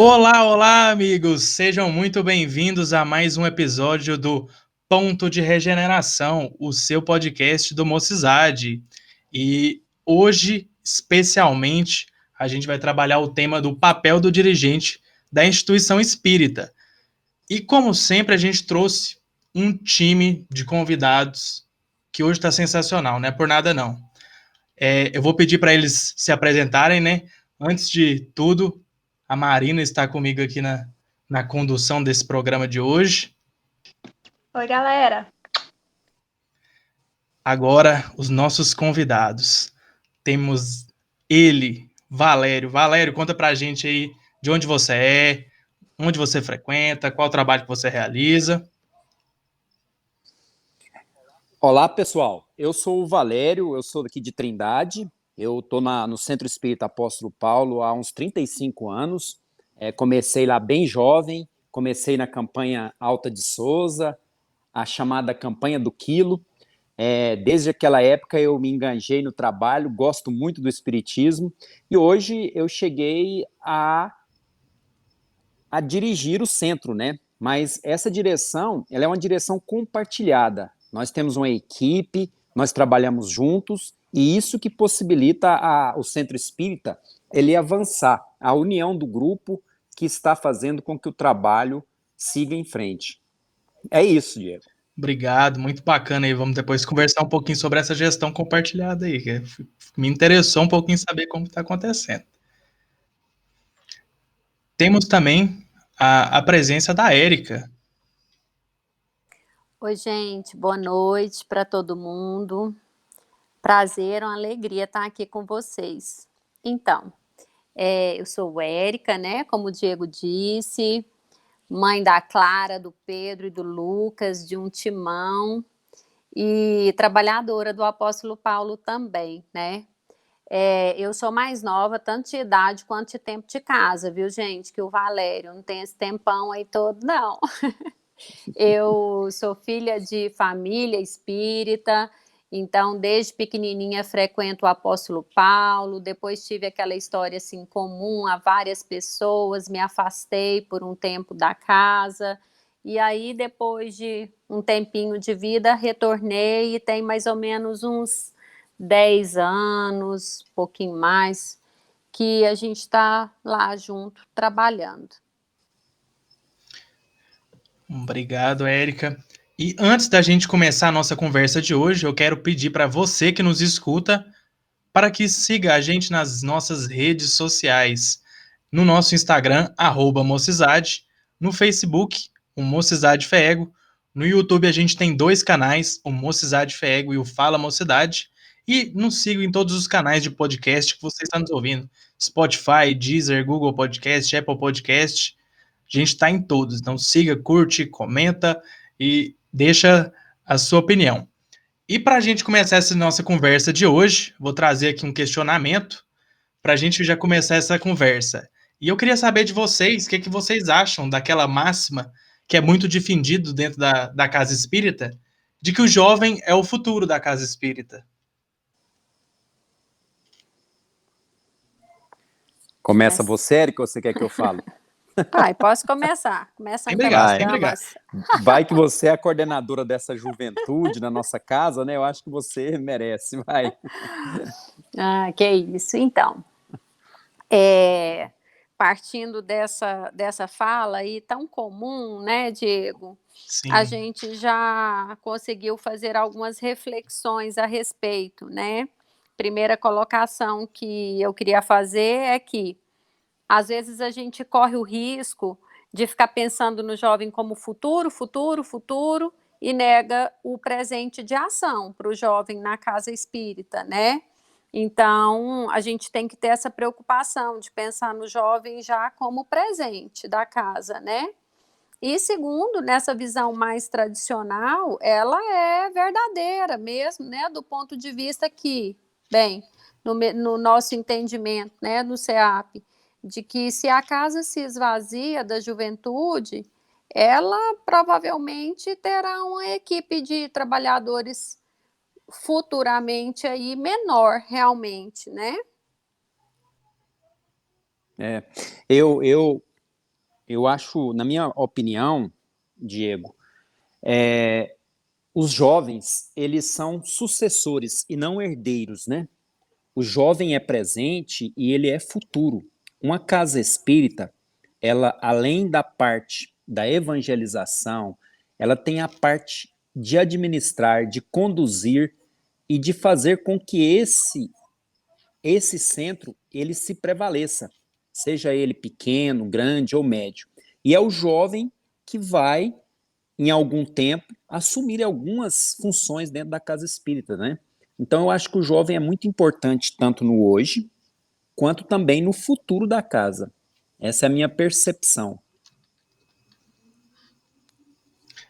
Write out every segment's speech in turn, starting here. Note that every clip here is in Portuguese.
Olá, olá, amigos! Sejam muito bem-vindos a mais um episódio do Ponto de Regeneração, o seu podcast do Mocidade. E hoje, especialmente, a gente vai trabalhar o tema do papel do dirigente da instituição espírita. E, como sempre, a gente trouxe um time de convidados que hoje está sensacional, não é por nada não. Eu vou pedir para eles se apresentarem, né? Antes de tudo, a Marina está comigo aqui na condução desse programa de hoje. Oi, galera. Agora, os nossos convidados. Temos ele, Valério. Valério, conta pra gente aí de onde você é, onde você frequenta, qual trabalho que você realiza. Olá, pessoal. Eu sou o Valério, eu sou daqui de Trindade. Eu estou no Centro Espírita Apóstolo Paulo há uns 35 anos. Comecei lá bem jovem, comecei na campanha Alta de Souza, a chamada campanha do Quilo. Desde aquela época eu me engajei no trabalho, gosto muito do espiritismo e hoje eu cheguei a dirigir o centro, né? Mas essa direção, ela é uma direção compartilhada. Nós temos uma equipe, nós trabalhamos juntos e isso que possibilita o Centro Espírita ele avançar, a união do grupo que está fazendo com que o trabalho siga em frente. É isso, Diego. Obrigado, muito bacana aí. Vamos depois conversar um pouquinho sobre essa gestão compartilhada aí, que me interessou um pouquinho saber como está acontecendo. Temos também a presença da Érica. Oi, gente, boa noite para todo mundo. Prazer, uma alegria estar aqui com vocês. Então, eu sou Érica, né? Como o Diego disse, mãe da Clara, do Pedro e do Lucas, de um timão, e trabalhadora do Apóstolo Paulo também, né? Eu sou mais nova, tanto de idade quanto de tempo de casa, viu, gente? Que o Valério não tem esse tempão aí todo, não. Eu sou filha de família espírita, então desde pequenininha frequento o Apóstolo Paulo, depois tive aquela história assim comum a várias pessoas, me afastei por um tempo da casa, e aí depois de um tempinho de vida retornei e tem mais ou menos uns 10 anos, pouquinho mais, que a gente está lá junto trabalhando. Obrigado, Érica. E antes da gente começar a nossa conversa de hoje, eu quero pedir para você que nos escuta para que siga a gente nas nossas redes sociais. No nosso Instagram, @Mocidade, no Facebook, o Mocidade Fego. No YouTube a gente tem 2 canais, o Mocidade Fego e o Fala Mocidade. E nos siga em todos os canais de podcast que você está nos ouvindo. Spotify, Deezer, Google Podcast, Apple Podcast. A gente está em todos, então siga, curte, comenta e deixa a sua opinião. E para a gente começar essa nossa conversa de hoje, vou trazer aqui um questionamento para a gente já começar essa conversa. E eu queria saber de vocês, o que vocês acham daquela máxima que é muito difundido dentro da casa espírita, de que o jovem é o futuro da casa espírita. Começa você, Érica, ou você quer que eu fale? Pai, posso começar? Sem brigar, sem brigar. Vai que você é a coordenadora dessa juventude na nossa casa, né? Eu acho que você merece, vai. Que isso. Então, partindo dessa fala aí tão comum, né, Diego? Sim. A gente já conseguiu fazer algumas reflexões a respeito, né? Primeira colocação que eu queria fazer é que às vezes a gente corre o risco de ficar pensando no jovem como futuro, futuro, futuro, e nega o presente de ação para o jovem na casa espírita, né? Então, a gente tem que ter essa preocupação de pensar no jovem já como presente da casa, né? E segundo, nessa visão mais tradicional, ela é verdadeira mesmo, né? Do ponto de vista que, bem, no nosso entendimento, né, no CEAP, de que se a casa se esvazia da juventude, ela provavelmente terá uma equipe de trabalhadores futuramente aí menor, realmente, né? Eu Eu acho, na minha opinião, Diego, os jovens, eles são sucessores e não herdeiros, né? O jovem é presente e ele é futuro. Uma casa espírita, ela, além da parte da evangelização, ela tem a parte de administrar, de conduzir e de fazer com que esse centro ele se prevaleça, seja ele pequeno, grande ou médio. E é o jovem que vai, em algum tempo, assumir algumas funções dentro da casa espírita, né? Então eu acho que o jovem é muito importante tanto no hoje, quanto também no futuro da casa. Essa é a minha percepção.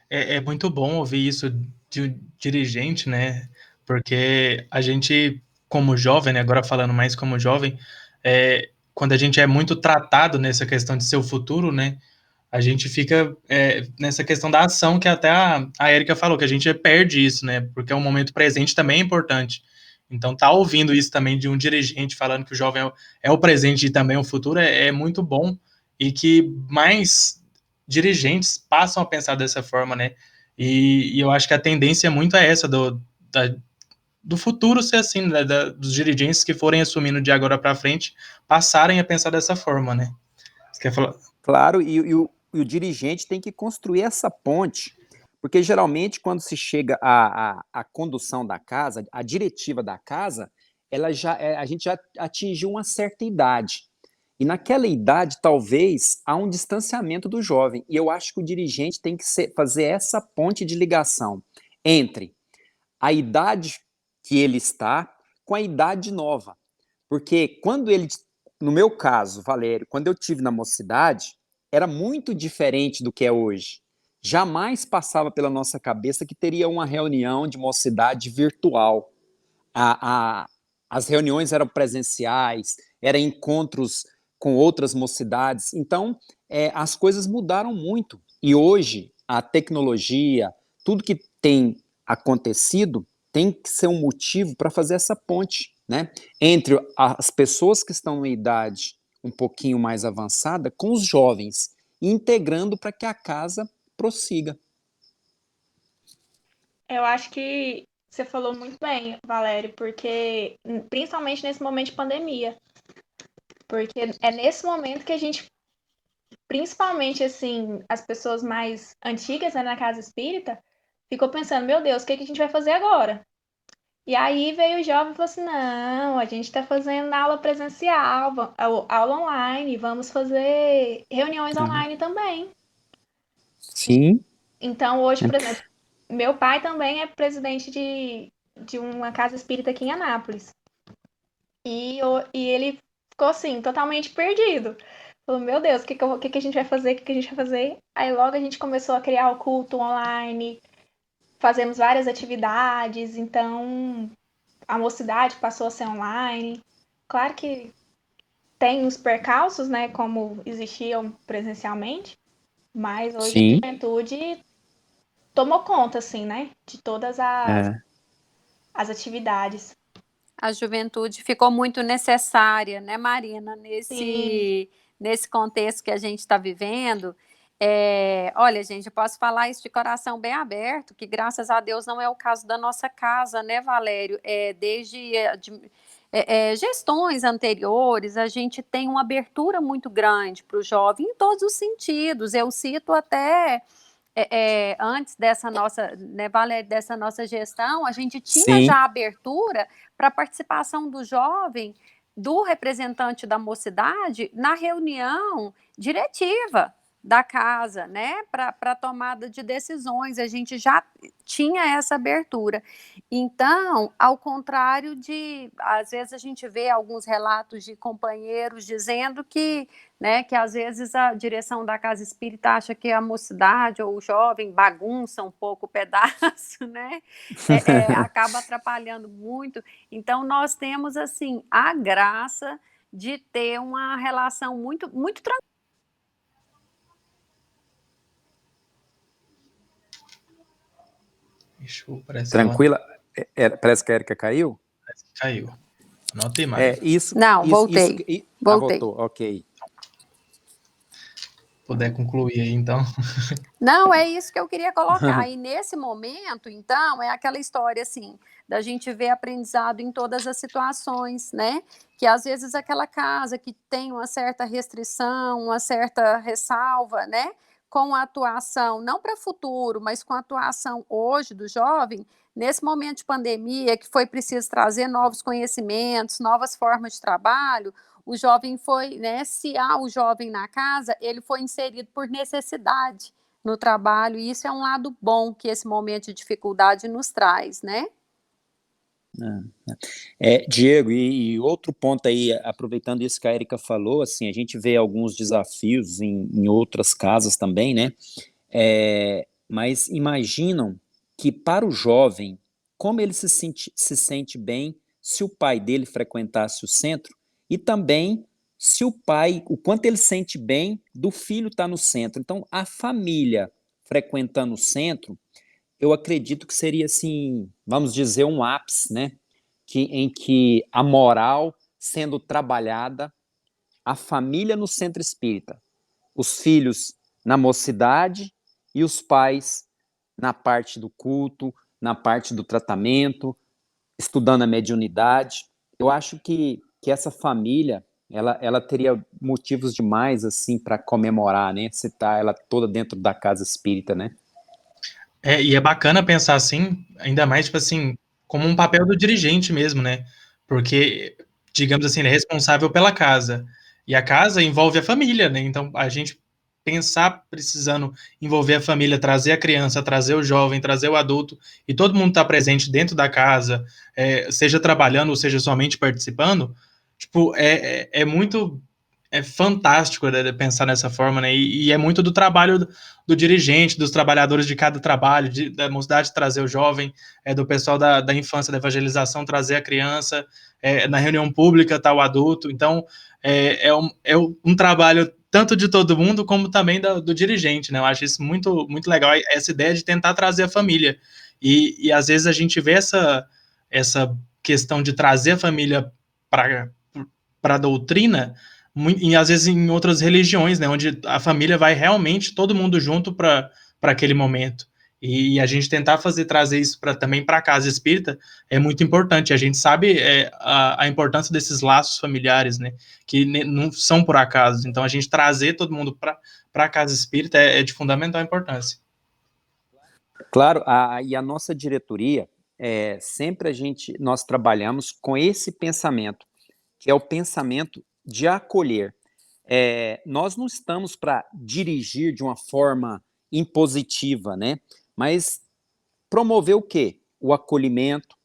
É muito bom ouvir isso de um dirigente, né? Porque a gente, como jovem, né? Agora falando mais como jovem, quando a gente é muito tratado nessa questão de seu futuro, né? A gente fica nessa questão da ação que até a Érica falou, que a gente perde isso, né? Porque o momento presente também é importante. Então, tá ouvindo isso também de um dirigente falando que o jovem é o presente e também o futuro é muito bom e que mais dirigentes passam a pensar dessa forma, né? E eu acho que a tendência muito é essa do futuro ser assim, né? Dos dirigentes que forem assumindo de agora para frente passarem a pensar dessa forma, né? Você quer falar? Claro, e o dirigente tem que construir essa ponte, porque geralmente quando se chega à condução da casa, a diretiva da casa, a gente já atingiu uma certa idade. E naquela idade, talvez, há um distanciamento do jovem. E eu acho que o dirigente tem que fazer essa ponte de ligação entre a idade que ele está com a idade nova. Porque quando ele, no meu caso, Valério, quando eu tive na mocidade, era muito diferente do que é hoje. Jamais passava pela nossa cabeça que teria uma reunião de mocidade virtual. As reuniões eram presenciais, eram encontros com outras mocidades. Então, as coisas mudaram muito. E hoje, a tecnologia, tudo que tem acontecido, tem que ser um motivo para fazer essa ponte, né? Entre as pessoas que estão em idade um pouquinho mais avançada com os jovens, integrando para que a casa prossiga. Eu acho que você falou muito bem, Valério, porque principalmente nesse momento de pandemia, porque é nesse momento que a gente, principalmente assim, as pessoas mais antigas, né, na casa espírita, ficou pensando, meu Deus, o que a gente vai fazer agora? E aí veio o jovem e falou assim, não, a gente está fazendo aula presencial, aula online, vamos fazer reuniões online também. Sim. Então, hoje, por exemplo, meu pai também é presidente de uma casa espírita aqui em Anápolis. E ele ficou assim, totalmente perdido. Falou, meu Deus, o que a gente vai fazer? O que a gente vai fazer? Aí logo a gente começou a criar o culto online, fazemos várias atividades, então a mocidade passou a ser online. Claro que tem os percalços, né, como existiam presencialmente, mas hoje Sim. a juventude tomou conta, assim, né, de todas as atividades. A juventude ficou muito necessária, né, Marina, Sim. nesse contexto que a gente está vivendo. Olha, gente, eu posso falar isso de coração bem aberto, que graças a Deus não é o caso da nossa casa, né, Valério? Desde gestões anteriores, a gente tem uma abertura muito grande para o jovem em todos os sentidos. Eu cito até antes dessa nossa, né, Valério, dessa nossa gestão, a gente tinha Sim. já abertura para a participação do jovem, do representante da mocidade, na reunião diretiva da casa, né, para tomada de decisões, a gente já tinha essa abertura. Então, ao contrário às vezes a gente vê alguns relatos de companheiros dizendo que, né, que às vezes a direção da casa espírita acha que a mocidade ou o jovem bagunça um pouco o pedaço, né, acaba atrapalhando muito. Então, nós temos, assim, a graça de ter uma relação muito, muito tranquila. Parece Tranquila? Parece que a Érica caiu? Parece que caiu. Anota aí, Maria. Isso. Não, isso, voltei. isso, Voltei. voltou, ok. puder concluir aí, então. Não, é isso que eu queria colocar. E nesse momento, então, é aquela história assim, da gente ver aprendizado em todas as situações, né? Que às vezes aquela casa que tem uma certa restrição, uma certa ressalva, né? Com a atuação, não para futuro, mas com a atuação hoje do jovem, nesse momento de pandemia, que foi preciso trazer novos conhecimentos, novas formas de trabalho, o jovem foi, né? Se há o jovem na casa, ele foi inserido por necessidade no trabalho, e isso é um lado bom que esse momento de dificuldade nos traz, né? Diego, e outro ponto aí, aproveitando isso que a Erika falou, assim, a gente vê alguns desafios em outras casas também, né? Mas imaginam que para o jovem, como ele se sente bem se o pai dele frequentasse o centro e também se o pai, o quanto ele sente bem do filho estar no centro. Então, a família frequentando o centro, eu acredito que seria assim, vamos dizer, um ápice, né? Em que a moral sendo trabalhada, a família no centro espírita, os filhos na mocidade e os pais na parte do culto, na parte do tratamento, estudando a mediunidade. Eu acho que essa família ela teria motivos demais assim para comemorar, né? Citar ela toda dentro da casa espírita, né? E é bacana pensar assim, ainda mais, tipo assim, como um papel do dirigente mesmo, né? Porque, digamos assim, ele é responsável pela casa. E a casa envolve a família, né? Então, a gente pensar precisando envolver a família, trazer a criança, trazer o jovem, trazer o adulto, e todo mundo tá presente dentro da casa, seja trabalhando ou seja somente participando, tipo, é muito fantástico, né, pensar nessa forma, né? E é muito do trabalho do dirigente, dos trabalhadores de cada trabalho, da mocidade trazer o jovem, do pessoal da infância, da evangelização trazer a criança, na reunião pública tá o adulto. Então, um trabalho tanto de todo mundo como também do dirigente, né? Eu acho isso muito, muito legal, essa ideia de tentar trazer a família. E às vezes a gente vê essa questão de trazer a família para a doutrina, e às vezes em outras religiões, né, onde a família vai realmente todo mundo junto para aquele momento. E a gente tentar trazer isso também para a casa espírita é muito importante. A gente sabe a importância desses laços familiares, né, que não são por acaso. Então a gente trazer todo mundo para a casa espírita é de fundamental importância. Claro, e a nossa diretoria, sempre nós trabalhamos com esse pensamento, que é o pensamento de acolher. Nós não estamos para dirigir de uma forma impositiva, né? Mas promover o quê? O acolhimento,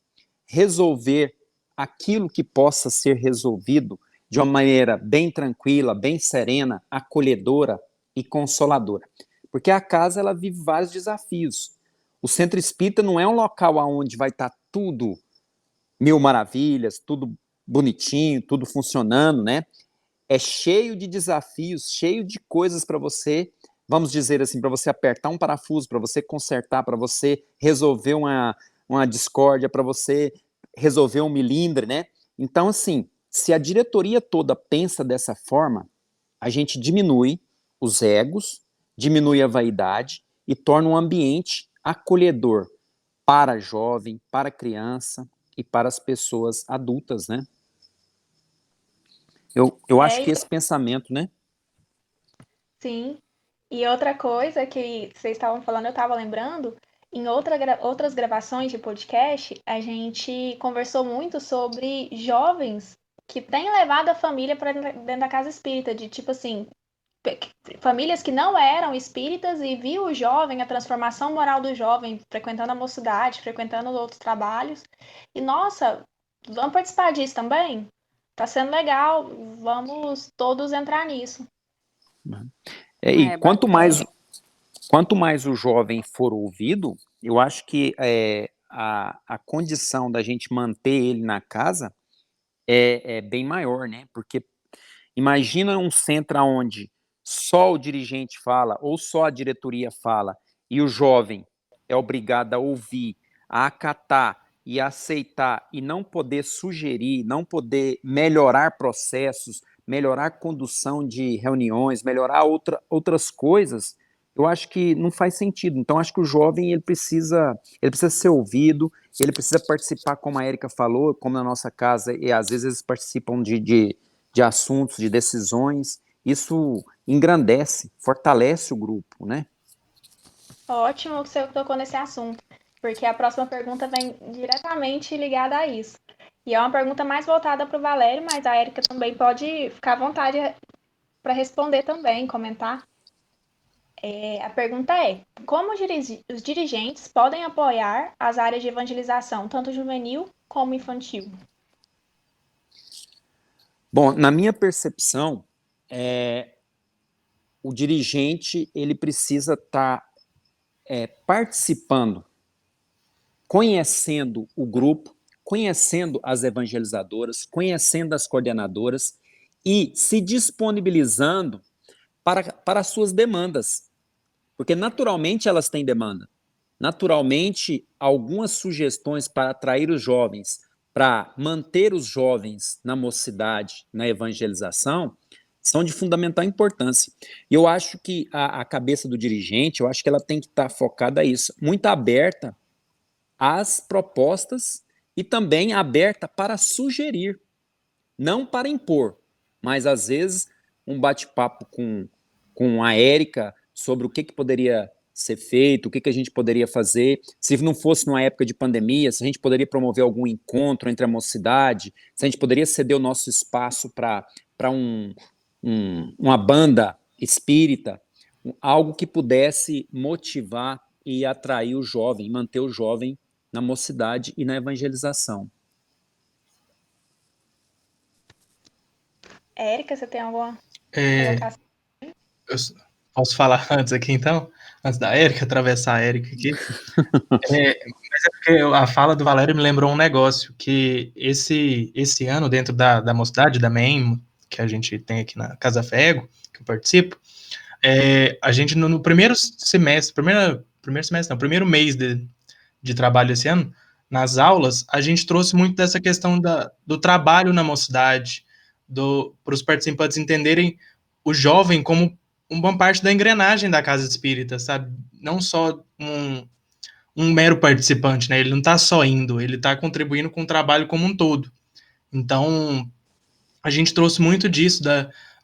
resolver aquilo que possa ser resolvido de uma maneira bem tranquila, bem serena, acolhedora e consoladora. Porque a casa ela vive vários desafios. O centro espírita não é um local onde vai estar tudo mil maravilhas, tudo bonitinho, tudo funcionando, né? É cheio de desafios, cheio de coisas para você, vamos dizer assim, para você apertar um parafuso, para você consertar, para você resolver uma discórdia, para você resolver um milindre, né? Então, assim, se a diretoria toda pensa dessa forma, a gente diminui os egos, diminui a vaidade e torna um ambiente acolhedor para jovem, para criança e para as pessoas adultas, né? Eu acho que esse pensamento, né? Sim. E outra coisa que vocês estavam falando, eu estava lembrando, em outras gravações de podcast, a gente conversou muito sobre jovens que têm levado a família para dentro da casa espírita, de tipo assim, famílias que não eram espíritas e viu o jovem, a transformação moral do jovem, frequentando a mocidade, frequentando outros trabalhos. E nossa, vamos participar disso também? Tá sendo legal, vamos todos entrar nisso. E Bacana. quanto mais o jovem for ouvido, eu acho que a condição da gente manter ele na casa é bem maior, né? Porque imagina um centro onde só o dirigente fala ou só a diretoria fala e o jovem é obrigado a ouvir, a acatar e a aceitar e não poder sugerir, não poder melhorar processos, melhorar a condução de reuniões, melhorar outras coisas, eu acho que não faz sentido. Então, acho que o jovem ele precisa ser ouvido, ele precisa participar, como a Érica falou, como na nossa casa, e às vezes eles participam de assuntos, de decisões. Isso engrandece, fortalece o grupo, né? Ótimo que você tocou nesse assunto, porque a próxima pergunta vem diretamente ligada a isso. E é uma pergunta mais voltada para o Valério, mas a Érica também pode ficar à vontade para responder também, comentar. A pergunta é: como os dirigentes podem apoiar as áreas de evangelização, tanto juvenil como infantil? Bom, na minha percepção, o dirigente ele precisa estar participando, conhecendo o grupo, conhecendo as evangelizadoras, conhecendo as coordenadoras e se disponibilizando para as suas demandas, porque naturalmente elas têm demanda. Naturalmente, algumas sugestões para atrair os jovens, para manter os jovens na mocidade, na evangelização, são de fundamental importância. E eu acho que a cabeça do dirigente, eu acho que ela tem que estar focada a isso, muito aberta às propostas e também aberta para sugerir, não para impor, mas às vezes um bate-papo com a Érica sobre o que poderia ser feito, o que a gente poderia fazer, se não fosse numa época de pandemia, se a gente poderia promover algum encontro entre a mocidade, se a gente poderia ceder o nosso espaço para uma banda espírita, algo que pudesse motivar e atrair o jovem, manter o jovem na mocidade e na evangelização. Érica, você tem alguma É, colocação? eu posso falar antes aqui, então? Antes da Érica, atravessar a Érica aqui. Mas é porque a fala do Valério me lembrou um negócio, que esse ano, dentro da mocidade, da MEM, que a gente tem aqui na Casa Fego, que eu participo, a gente no primeiro semestre, primeiro mês de trabalho esse ano, nas aulas, a gente trouxe muito dessa questão do trabalho na mocidade, para os participantes entenderem o jovem como uma parte da engrenagem da casa espírita, sabe? Não só um mero participante, né? Ele não está só indo, ele está contribuindo com o trabalho como um todo. Então, a gente trouxe muito disso,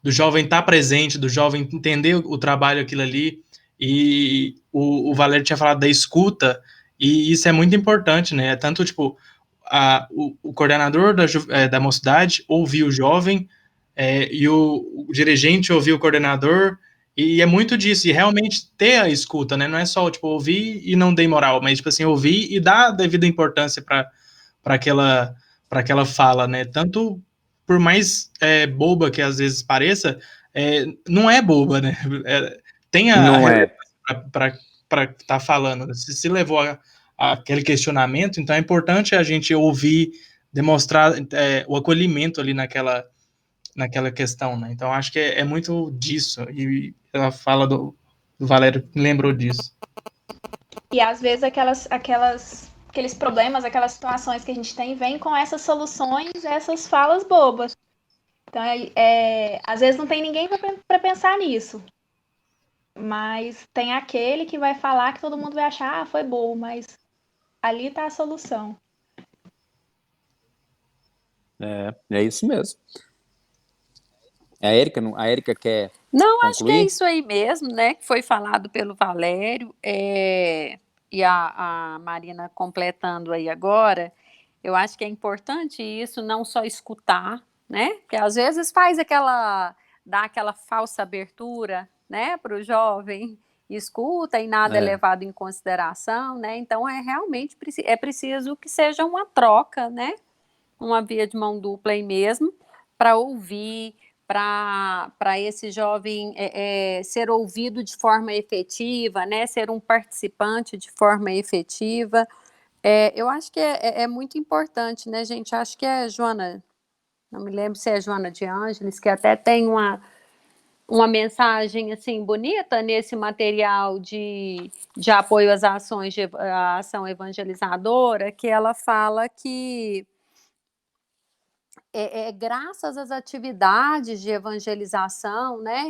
do jovem estar presente, do jovem entender o trabalho, aquilo ali, e o Valério tinha falado da escuta, e isso é muito importante, né? Tanto, tipo, o coordenador da mocidade ouvir o jovem, e o dirigente ouvir o coordenador, e é muito disso, e realmente ter a escuta, né? Não é só, tipo, ouvir e não dar moral, mas, tipo assim, ouvir e dar a devida importância para aquela fala, né? Tanto por mais boba que às vezes pareça, não é boba, né? Tem a Não é. relevância para estar falando. Se levou aquele questionamento, então é importante a gente ouvir, demonstrar o acolhimento ali naquela questão, né? Então acho que é muito disso, e a fala do Valério me lembrou disso. E às vezes aqueles problemas, aquelas situações que a gente tem, vêm com essas soluções, essas falas bobas. Então, às vezes não tem ninguém para pensar nisso. Mas tem aquele que vai falar que todo mundo vai achar, foi bobo, mas ali está a solução. É isso mesmo. A Érica quer Não, concluir? acho que é isso aí mesmo, né? Que foi falado pelo Valério, e a Marina completando aí agora. Eu acho que é importante isso, não só escutar, né? Porque às vezes dá aquela falsa abertura, né, para o jovem, escuta e nada é levado em consideração, né? Então realmente é preciso que seja uma troca, né? Uma via de mão dupla aí mesmo, para ouvir, para esse jovem ser ouvido de forma efetiva, né? Ser um participante de forma efetiva. Eu acho que é muito importante, né, gente? Acho que é Joana, não me lembro se é Joana de Ângeles, que até tem uma mensagem assim bonita nesse material de apoio às ações de ação evangelizadora, que ela fala que graças às atividades de evangelização, né,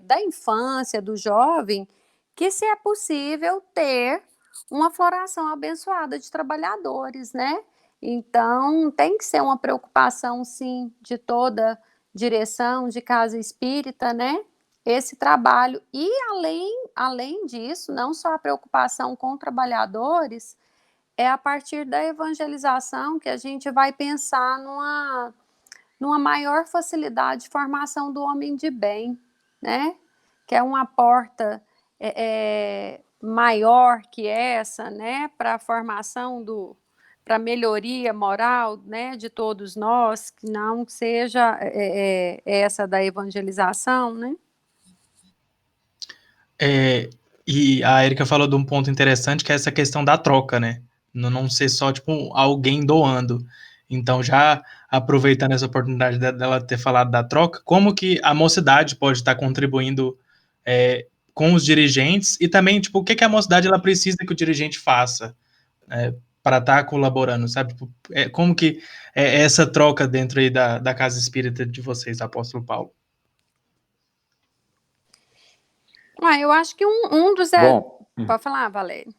da infância, do jovem, que se é possível ter uma floração abençoada de trabalhadores, né? Então, tem que ser uma preocupação, sim, de toda direção de casa espírita, né? Esse trabalho. E, além disso, não só a preocupação com trabalhadores, é a partir da evangelização que a gente vai pensar numa maior facilidade de formação do homem de bem, né? Que é uma porta maior que essa, né? Para a formação para a melhoria moral, né? De todos nós, que não seja essa da evangelização, né? E a Erika falou de um ponto interessante, que é essa questão da troca, né? Não ser só, tipo, alguém doando. Então, já aproveitando essa oportunidade dela ter falado da troca, como que a mocidade pode estar contribuindo com os dirigentes e também, tipo, o que a mocidade ela precisa que o dirigente faça para estar colaborando, sabe? Como que é essa troca dentro aí da Casa Espírita de vocês, Apóstolo Paulo? Eu acho que um dos... Bom, Pode falar, Valério.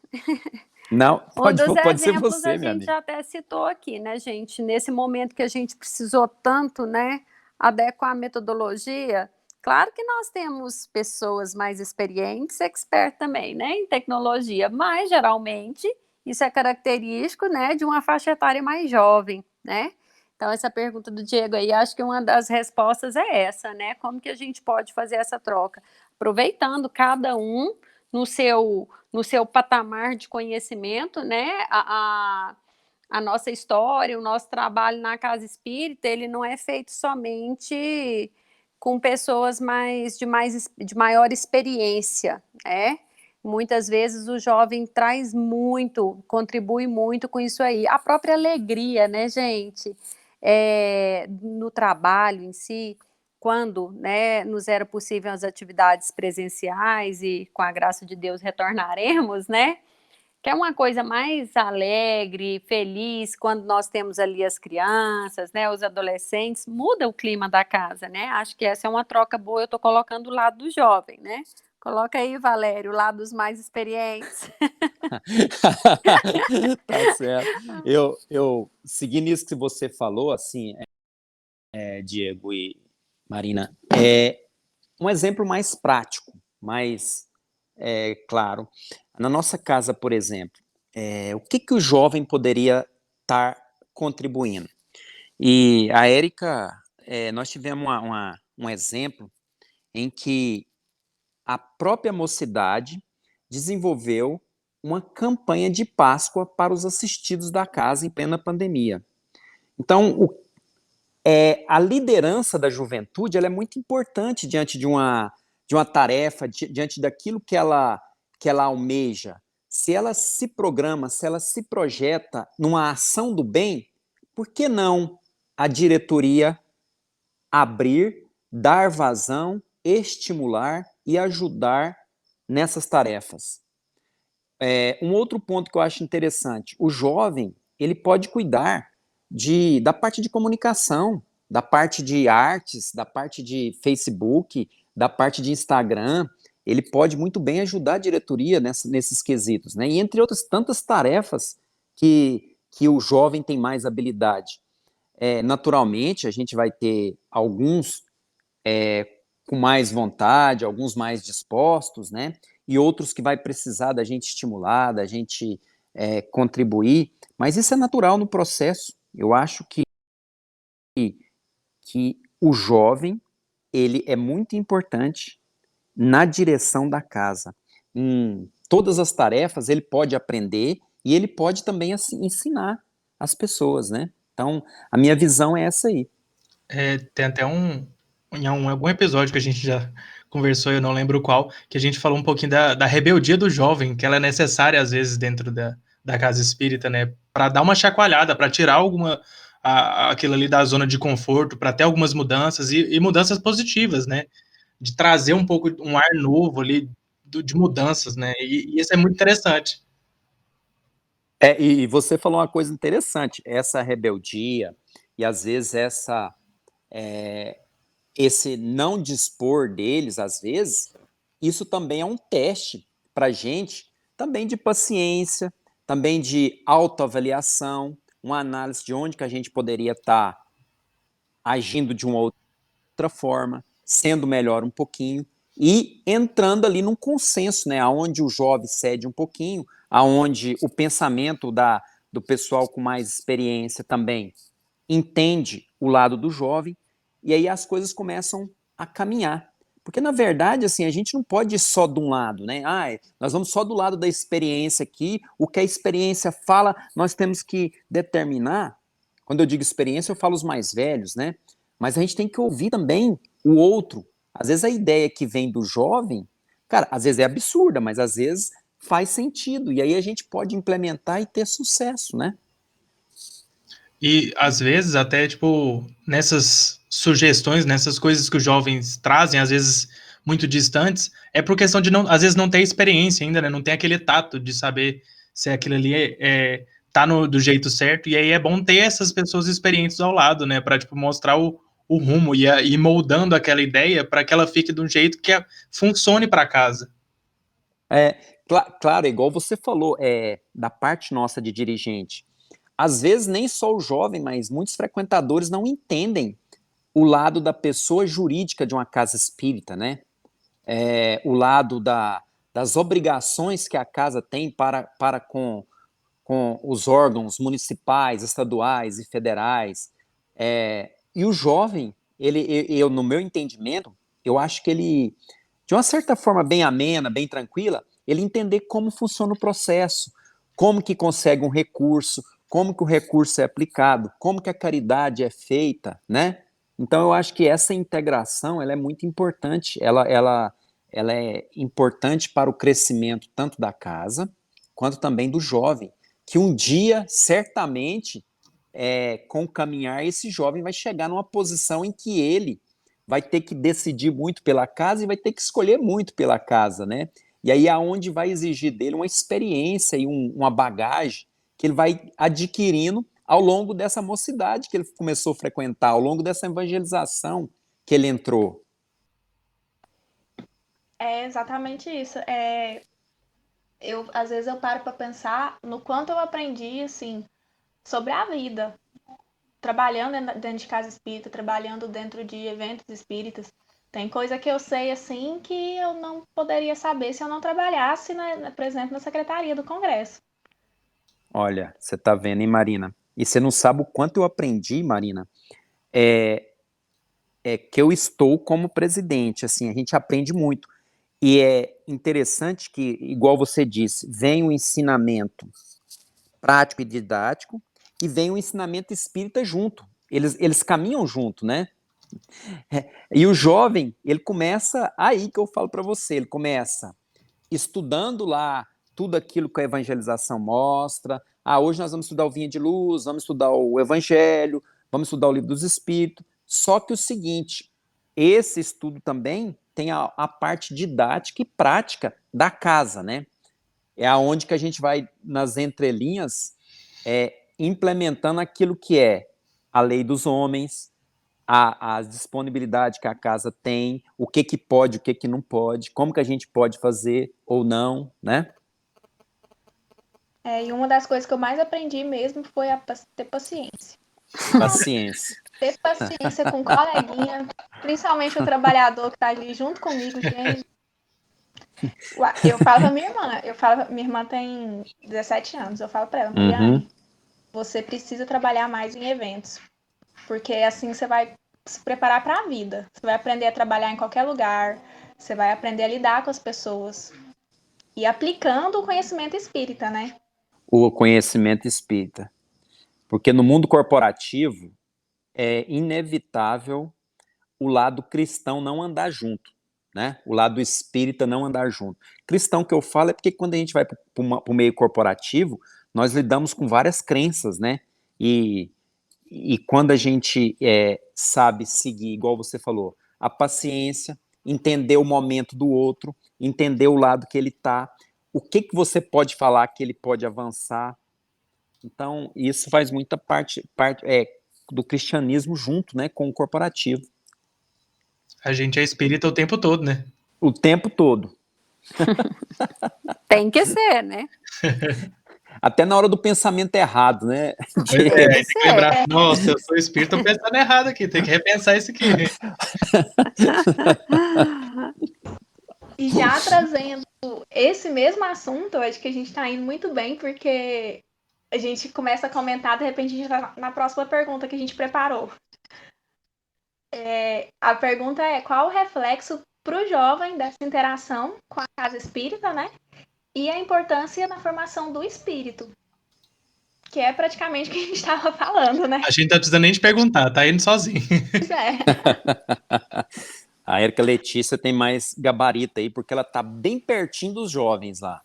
não, Um dos pode ser exemplos você, a minha gente amiga. até citou aqui, né, gente? Nesse momento que a gente precisou tanto, né, adequar a metodologia, claro que nós temos pessoas mais experientes, expert também, né, em tecnologia, mas geralmente isso é característico, né, de uma faixa etária mais jovem, né? Então, essa pergunta do Diego aí, acho que uma das respostas é essa, né? Como que a gente pode fazer essa troca? Aproveitando cada um no seu patamar de conhecimento, né? A nossa história, o nosso trabalho na Casa Espírita, ele não é feito somente com pessoas de maior experiência, né? Muitas vezes o jovem traz muito, contribui muito com isso aí. A própria alegria, né, gente? No trabalho em si, quando, né, nos era possível as atividades presenciais e com a graça de Deus retornaremos, né? Que é uma coisa mais alegre, feliz, quando nós temos ali as crianças, né, os adolescentes, muda o clima da casa, né? Acho que essa é uma troca boa, eu estou colocando o lado do jovem, né? Coloca aí, Valério, o lado dos mais experientes. Tá certo. Eu seguindo isso que você falou, assim, Diego e Marina, um exemplo mais prático, mais claro. Na nossa casa, por exemplo, o que o jovem poderia estar contribuindo? E a Érica, nós tivemos um exemplo em que a própria mocidade desenvolveu uma campanha de Páscoa para os assistidos da casa em plena pandemia. Então, a liderança da juventude ela é muito importante diante de uma tarefa, diante daquilo que ela almeja. Se ela se programa, se ela se projeta numa ação do bem, por que não a diretoria abrir, dar vazão, estimular e ajudar nessas tarefas? Um outro ponto que eu acho interessante, o jovem ele pode cuidar da parte de comunicação, da parte de artes, da parte de Facebook, da parte de Instagram, ele pode muito bem ajudar a diretoria nesses quesitos, né? E entre outras tantas tarefas que o jovem tem mais habilidade. Naturalmente, a gente vai ter alguns com mais vontade, alguns mais dispostos, né? E outros que vai precisar da gente estimular, da gente contribuir, mas isso é natural no processo. Eu acho que o jovem, ele é muito importante na direção da casa. Em todas as tarefas, ele pode aprender e ele pode também assim, ensinar as pessoas, né? Então, a minha visão é essa aí. Tem até em algum episódio que a gente já conversou, eu não lembro qual, que a gente falou um pouquinho da rebeldia do jovem, que ela é necessária às vezes dentro da casa espírita, né? Para dar uma chacoalhada, para tirar aquilo ali da zona de conforto, para ter algumas mudanças e mudanças positivas, né? De trazer um pouco um ar novo ali de mudanças, né? E isso é muito interessante. E você falou uma coisa interessante, essa rebeldia, E às vezes esse não dispor deles, às vezes, isso também é um teste para a gente, também de paciência, também de autoavaliação, uma análise de onde que a gente poderia estar agindo de uma outra forma, sendo melhor um pouquinho e entrando ali num consenso, né, aonde o jovem cede um pouquinho, aonde o pensamento do pessoal com mais experiência também entende o lado do jovem, e aí as coisas começam a caminhar. Porque, na verdade, assim, a gente não pode ir só de um lado, né? Nós vamos só do lado da experiência aqui, o que a experiência fala, nós temos que determinar. Quando eu digo experiência, eu falo os mais velhos, né? Mas a gente tem que ouvir também o outro. Às vezes a ideia que vem do jovem, cara, às vezes é absurda, mas às vezes faz sentido. E aí a gente pode implementar e ter sucesso, né? E às vezes até, tipo, nessas sugestões, nessas coisas que os jovens trazem, às vezes muito distantes, é por questão de não, às vezes não ter experiência ainda, né? Não tem aquele tato de saber se aquilo ali tá do jeito certo. E aí é bom ter essas pessoas experientes ao lado, né? Para tipo mostrar o rumo e ir moldando aquela ideia para que ela fique de um jeito que funcione para casa. Claro, igual você falou, da parte nossa de dirigente. Às vezes nem só o jovem, mas muitos frequentadores não entendem o lado da pessoa jurídica de uma casa espírita, né? O lado das obrigações que a casa tem para com os órgãos municipais, estaduais e federais. E o jovem, eu, no meu entendimento, eu acho que ele, de uma certa forma bem amena, bem tranquila, ele entender como funciona o processo, como que consegue um recurso, como que o recurso é aplicado, como que a caridade é feita, né? Então eu acho que essa integração ela é muito importante, ela é importante para o crescimento tanto da casa quanto também do jovem, que um dia certamente com o caminhar esse jovem vai chegar numa posição em que ele vai ter que decidir muito pela casa e vai ter que escolher muito pela casa, né? E aí aonde vai exigir dele uma experiência e uma bagagem que ele vai adquirindo ao longo dessa mocidade que ele começou a frequentar, ao longo dessa evangelização que ele entrou. É exatamente isso. Às vezes eu paro para pensar no quanto eu aprendi, assim, sobre a vida, trabalhando dentro de casa espírita, trabalhando dentro de eventos espíritas. Tem coisa que eu sei, assim, que eu não poderia saber se eu não trabalhasse, por exemplo, na Secretaria do Congresso. Olha, você tá vendo, hein, Marina? E você não sabe o quanto eu aprendi, Marina, que eu estou como presidente, assim, a gente aprende muito. E é interessante que, igual você disse, vem o ensinamento prático e didático e vem o ensinamento espírita junto. Eles caminham junto, né? E o jovem, ele começa aí que eu falo para você, ele começa estudando lá tudo aquilo que a evangelização mostra. Hoje nós vamos estudar o Vinha de Luz, vamos estudar o Evangelho, vamos estudar o Livro dos Espíritos. Só que o seguinte, esse estudo também tem a parte didática e prática da casa, né? É aonde que a gente vai, nas entrelinhas, implementando aquilo que é a lei dos homens, a disponibilidade que a casa tem, o que pode, o que não pode, como que a gente pode fazer ou não, né? E uma das coisas que eu mais aprendi mesmo foi a ter paciência. Paciência. Ter paciência com o coleguinha, principalmente o trabalhador que está ali junto comigo, gente. Eu falo pra minha irmã tem 17 anos, eu falo pra ela, Mariane, você precisa trabalhar mais em eventos, porque assim você vai se preparar para a vida, você vai aprender a trabalhar em qualquer lugar, você vai aprender a lidar com as pessoas e aplicando o conhecimento espírita, né? O conhecimento espírita. Porque no mundo corporativo é inevitável o lado cristão não andar junto, né? O lado espírita não andar junto. Cristão que eu falo é porque quando a gente vai para o meio corporativo, nós lidamos com várias crenças, né? E quando a gente sabe seguir, igual você falou, a paciência, entender o momento do outro, entender o lado que ele está, o que você pode falar que ele pode avançar. Então, isso faz muita parte do cristianismo junto, né, com o corporativo. A gente é espírita o tempo todo, né? O tempo todo. Tem que ser, né? Até na hora do pensamento errado, né? Pois é, aí tem que lembrar, nossa, eu sou espírita, tô pensando errado aqui, tem que repensar isso aqui. E já trazendo esse mesmo assunto, eu acho que a gente tá indo muito bem, porque a gente começa a comentar, de repente a gente tá na próxima pergunta que a gente preparou. A pergunta é: qual o reflexo para o jovem dessa interação com a casa espírita, né? E a importância na formação do espírito, que é praticamente o que a gente estava falando, né? A gente tá precisando nem de perguntar, tá indo sozinho. Pois é. A Érica Letícia tem mais gabarito aí, porque ela tá bem pertinho dos jovens lá.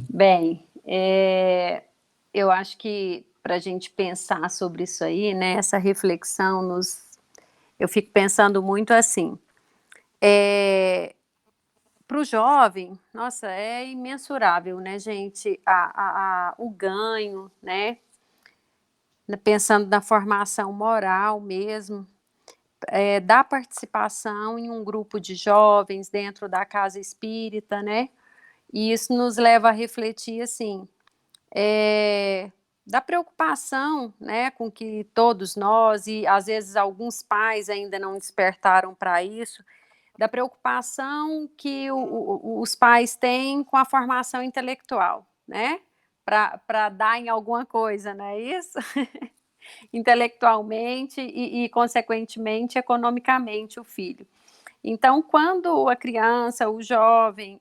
Bem, eu acho que para a gente pensar sobre isso aí, né, essa reflexão eu fico pensando muito assim, para o jovem, nossa, é imensurável, né, gente, o ganho, né, pensando na formação moral mesmo, da participação em um grupo de jovens dentro da casa espírita, né, e isso nos leva a refletir, assim, da preocupação, né, com que todos nós, e às vezes alguns pais ainda não despertaram para isso, da preocupação que os pais têm com a formação intelectual, né, para dar em alguma coisa, não é isso? Intelectualmente e, consequentemente, economicamente, o filho. Então, quando a criança, o jovem,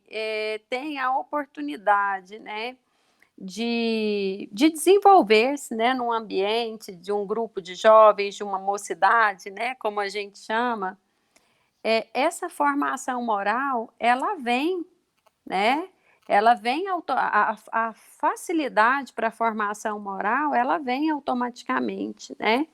tem a oportunidade, né, de desenvolver-se, né, num ambiente de um grupo de jovens, de uma mocidade, né, como a gente chama, essa formação moral, ela vem, né, ela vem, a facilidade para a formação moral, ela vem automaticamente, né.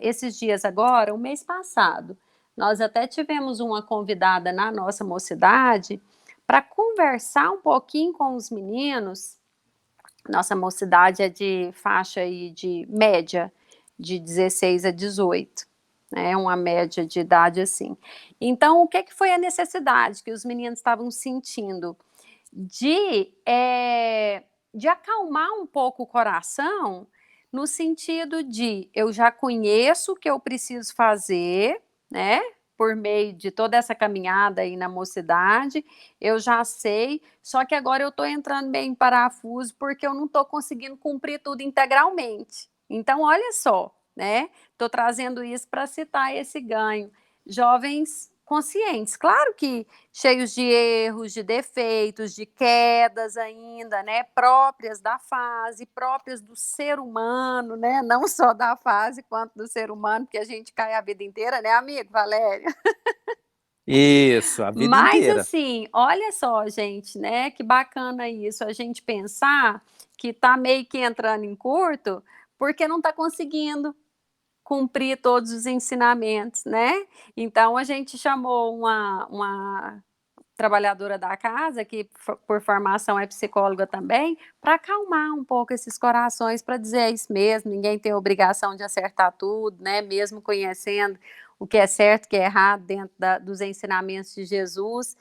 Esses dias agora, o mês passado, nós até tivemos uma convidada na nossa mocidade para conversar um pouquinho com os meninos. Nossa mocidade é de faixa aí de média, de 16 a 18, né, uma média de idade assim. Então, o que foi a necessidade que os meninos estavam sentindo? De acalmar um pouco o coração, no sentido de, eu já conheço o que eu preciso fazer, né, por meio de toda essa caminhada aí na mocidade, eu já sei, só que agora eu estou entrando meio em parafuso, porque eu não estou conseguindo cumprir tudo integralmente. Então, olha só, né, estou trazendo isso para citar esse ganho. Jovens conscientes, claro que cheios de erros, de defeitos, de quedas ainda, né, próprias da fase, próprias do ser humano, né, não só da fase quanto do ser humano, porque a gente cai a vida inteira, né, amigo Valério? Isso, a vida Mas inteira. assim, olha só, gente, né, que bacana isso, a gente pensar que tá meio que entrando em curto, porque não tá conseguindo cumprir todos os ensinamentos, né? Então, a gente chamou uma trabalhadora da casa, que por formação é psicóloga também, para acalmar um pouco esses corações, para dizer é isso mesmo, ninguém tem obrigação de acertar tudo, né? Mesmo conhecendo o que é certo, o que é errado dentro dos ensinamentos de Jesus,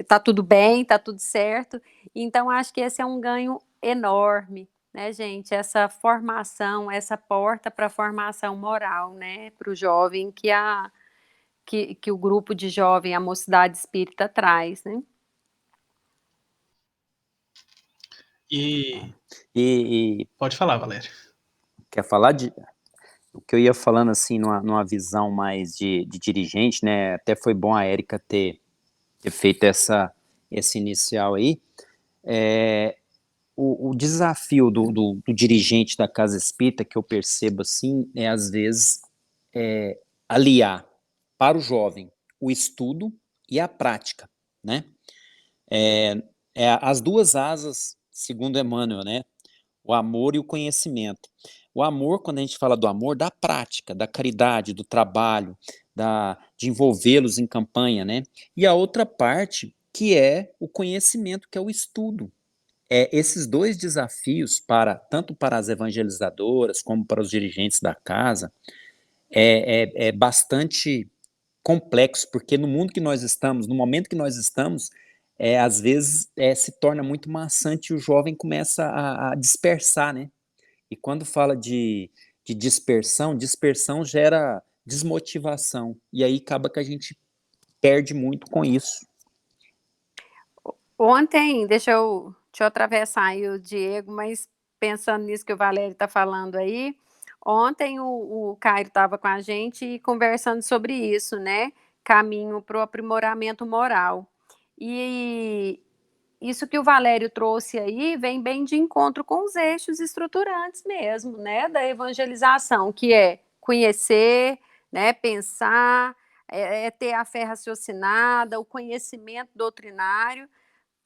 tá tudo bem, tá tudo certo. Então, acho que esse é um ganho enorme, né, gente? Essa formação, essa porta para a formação moral, né, para o jovem que o grupo de jovem, a mocidade espírita traz, né? Pode falar, Valério. Quer falar o que eu ia falando assim, numa visão mais de dirigente, né? Até foi bom a Érica ter feito esse inicial aí. O desafio do dirigente da casa espírita, que eu percebo assim, às vezes, aliar para o jovem o estudo e a prática, né? As duas asas, segundo Emmanuel, né? O amor e o conhecimento. O amor, quando a gente fala do amor, da prática, da caridade, do trabalho, de envolvê-los em campanha, né? E a outra parte, que é o conhecimento, que é o estudo. esses dois desafios, tanto para as evangelizadoras como para os dirigentes da casa, é bastante complexo, porque no mundo que nós estamos, no momento que nós estamos, às vezes se torna muito maçante e o jovem começa a dispersar, né? E quando fala de dispersão, dispersão gera desmotivação, e aí acaba que a gente perde muito com isso. Ontem, deixa eu atravessar aí o Diego, mas pensando nisso que o Valério está falando aí, ontem o Caio estava com a gente e conversando sobre isso, né? Caminho para o aprimoramento moral. E isso que o Valério trouxe aí vem bem de encontro com os eixos estruturantes mesmo, né? Da evangelização, que é conhecer, né? Pensar, ter a fé raciocinada, o conhecimento doutrinário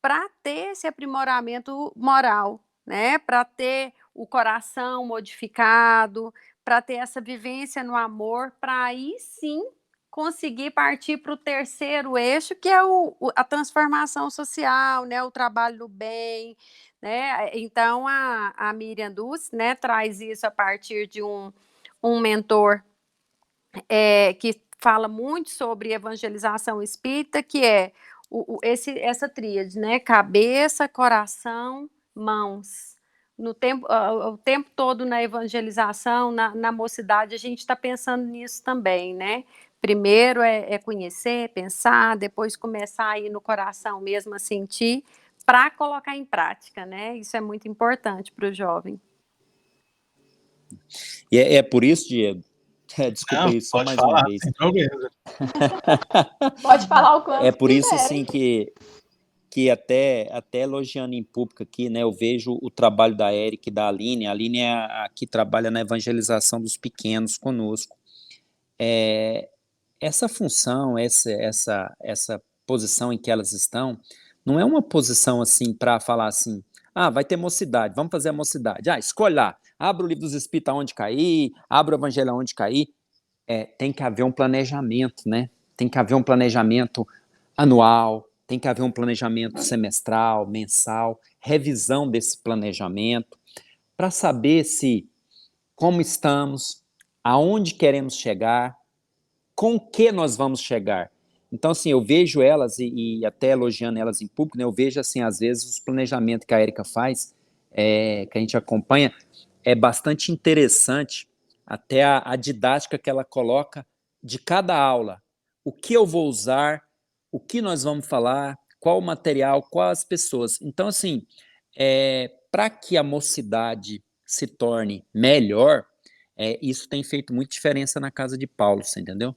para ter esse aprimoramento moral, né? Para ter o coração modificado, para ter essa vivência no amor, para aí sim conseguir partir para o terceiro eixo, que é a transformação social, né? O trabalho do bem, né? Então a Miriam Dulce, né, traz isso a partir de um mentor que fala muito sobre evangelização espírita, que é essa tríade, né? Cabeça, coração, mãos. O tempo todo na evangelização, na mocidade, a gente está pensando nisso também, né? Primeiro é conhecer, pensar, depois começar a ir no coração mesmo a sentir, para colocar em prática, né? Isso é muito importante para o jovem. E é por isso, Diego, desculpa Não, aí, só pode mais uma falar, vez. sem problema. Pode falar o quanto É por isso, quiserem. assim, que até elogiando em público aqui, né, eu vejo o trabalho da Érica e da Aline. A Aline é a que trabalha na evangelização dos pequenos conosco. Essa função, essa posição em que elas estão, não é uma posição assim para falar assim, vai ter mocidade, vamos fazer a mocidade. Escolhe lá, abre o livro dos Espíritos aonde cair, abre o Evangelho aonde cair. Tem que haver um planejamento, né? Tem que haver um planejamento anual, tem que haver um planejamento semestral, mensal, revisão desse planejamento, para saber como estamos, aonde queremos chegar, com o que nós vamos chegar. Então, assim, eu vejo elas, e até elogiando elas em público, né, eu vejo, assim, às vezes, os planejamentos que a Érica faz, que a gente acompanha, é bastante interessante, até a didática que ela coloca de cada aula. O que eu vou usar, o que nós vamos falar, qual o material, quais pessoas. Então, assim, para que a mocidade se torne melhor, isso tem feito muita diferença na casa de Paulo, você entendeu?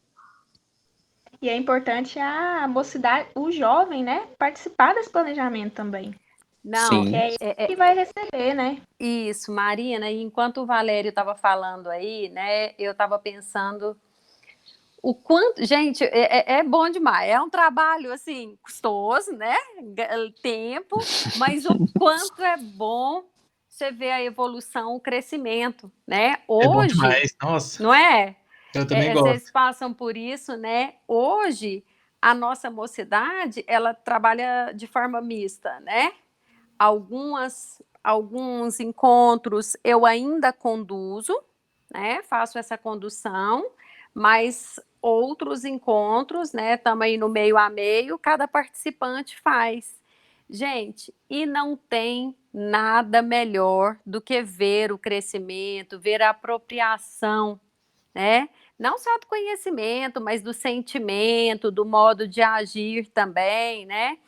E é importante a mocidade, o jovem, né, participar desse planejamento também. Não, que é ele que vai receber, né? Isso, Marina, e enquanto o Valério estava falando aí, né, eu estava pensando o quanto, gente, é bom demais, é um trabalho, assim, custoso, né, tempo, mas o quanto é bom você ver a evolução, o crescimento, né, É bom hoje, demais, nossa, não é? eu também Vocês gosto. passam por isso, né, hoje, a nossa mocidade, ela trabalha de forma mista, né, alguns encontros eu ainda conduzo, né? Faço essa condução, mas outros encontros, né? Estamos aí no meio a meio, cada participante faz. Gente, e não tem nada melhor do que ver o crescimento, ver a apropriação, né? Não só do conhecimento, mas do sentimento, do modo de agir também, né?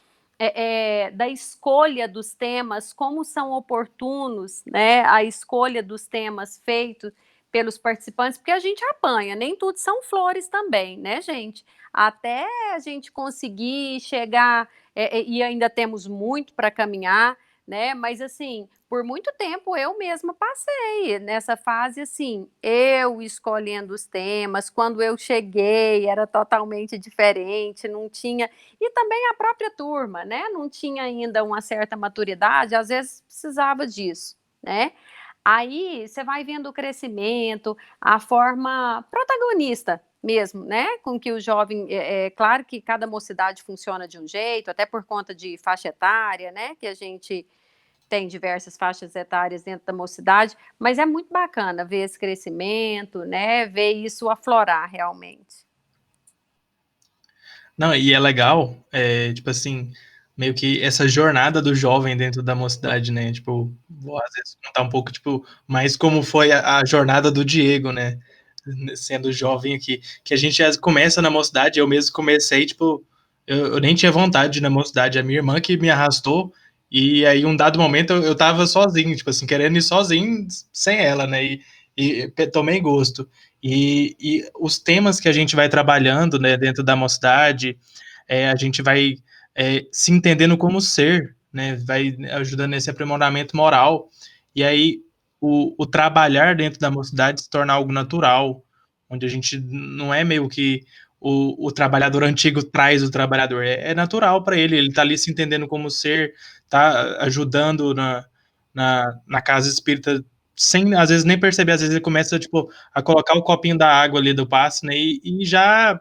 Da escolha dos temas, como são oportunos, né? A escolha dos temas feitos pelos participantes, porque a gente apanha, nem tudo são flores também, né, gente? Até a gente conseguir chegar, e ainda temos muito para caminhar, né? Mas assim, por muito tempo eu mesma passei nessa fase assim, eu escolhendo os temas, quando eu cheguei era totalmente diferente, não tinha, e também a própria turma, né? Não tinha ainda uma certa maturidade, às vezes precisava disso, né? Aí você vai vendo o crescimento, a forma protagonista mesmo, né? Com que o jovem, claro que cada mocidade funciona de um jeito, até por conta de faixa etária, né? Que a gente tem diversas faixas etárias dentro da mocidade, mas é muito bacana ver esse crescimento, né? Ver isso aflorar realmente. Não, e é legal, tipo assim, meio que essa jornada do jovem dentro da mocidade, né? Tipo, vou às vezes contar um pouco, tipo, mais como foi a jornada do Diego, né? Sendo jovem aqui. Que a gente começa na mocidade, eu mesmo comecei, tipo, eu nem tinha vontade de ir na mocidade, a minha irmã que me arrastou, e aí um dado momento eu tava sozinho, tipo assim, querendo ir sozinho, sem ela, né? E tomei gosto. E os temas que a gente vai trabalhando, né, dentro da mocidade, a gente vai se entendendo como ser, né, vai ajudando nesse aprimoramento moral, e aí o trabalhar dentro da mocidade se torna algo natural, onde a gente não é meio que o trabalhador antigo traz o trabalhador, é natural para ele está ali se entendendo como ser, está ajudando na casa espírita sem, às vezes, nem perceber, às vezes ele começa, tipo, a colocar o copinho da água ali do passe, né, e já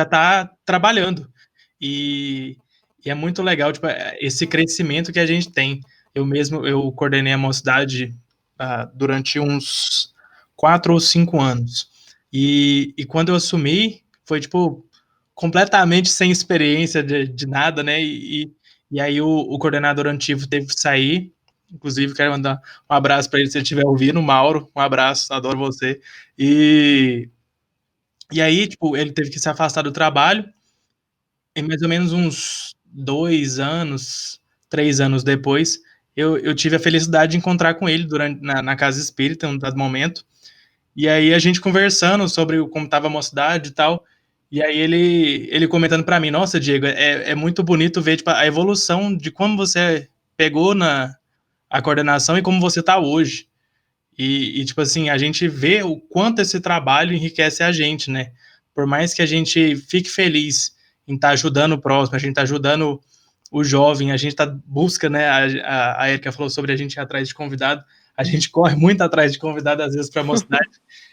tá trabalhando. E, e é muito legal, tipo, esse crescimento que a gente tem. Eu coordenei a mocidade durante uns 4 ou 5 anos. E quando eu assumi, foi, tipo, completamente sem experiência de nada, né, e aí o coordenador antigo teve que sair. Inclusive, quero mandar um abraço para ele se ele estiver ouvindo, Mauro, um abraço, adoro você. E aí, tipo, ele teve que se afastar do trabalho, e mais ou menos uns 2 anos, 3 anos depois, eu tive a felicidade de encontrar com ele na casa espírita, em um dado momento, e aí a gente conversando sobre como estava a mocidade e tal, e aí ele comentando para mim, nossa, Diego, é muito bonito ver tipo, a evolução de como você pegou a coordenação e como você está hoje. Tipo assim, a gente vê o quanto esse trabalho enriquece a gente, né? Por mais que a gente fique feliz em estar ajudando o próximo, a gente está ajudando o jovem, a gente busca, né? A Erika falou sobre a gente ir atrás de convidado, a gente corre muito atrás de convidado, às vezes, para a mocidade,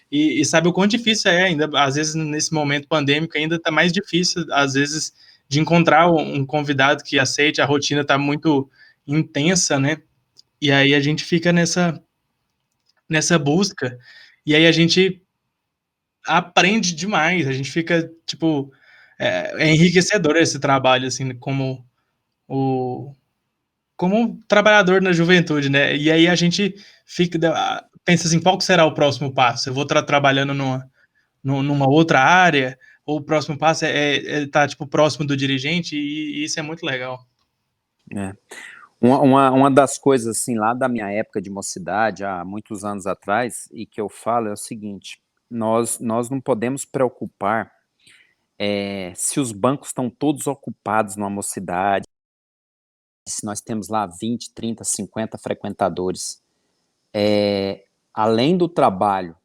e sabe o quão difícil ainda, às vezes, nesse momento pandêmico, ainda está mais difícil, às vezes, de encontrar um convidado que aceite, a rotina está muito intensa, né? E aí a gente fica nessa busca, e aí a gente aprende demais, a gente fica, tipo, é enriquecedor esse trabalho, assim, o, como trabalhador na juventude, né? E aí a gente pensa assim, qual que será o próximo passo? Eu vou estar trabalhando numa outra área, ou o próximo passo é tá, tipo, próximo do dirigente, e isso é muito legal. É. Uma das coisas, assim, lá da minha época de mocidade, há muitos anos atrás, e que eu falo é o seguinte, nós não podemos preocupar se os bancos estão todos ocupados numa mocidade, se nós temos lá 20, 30, 50 frequentadores. Além do trabalho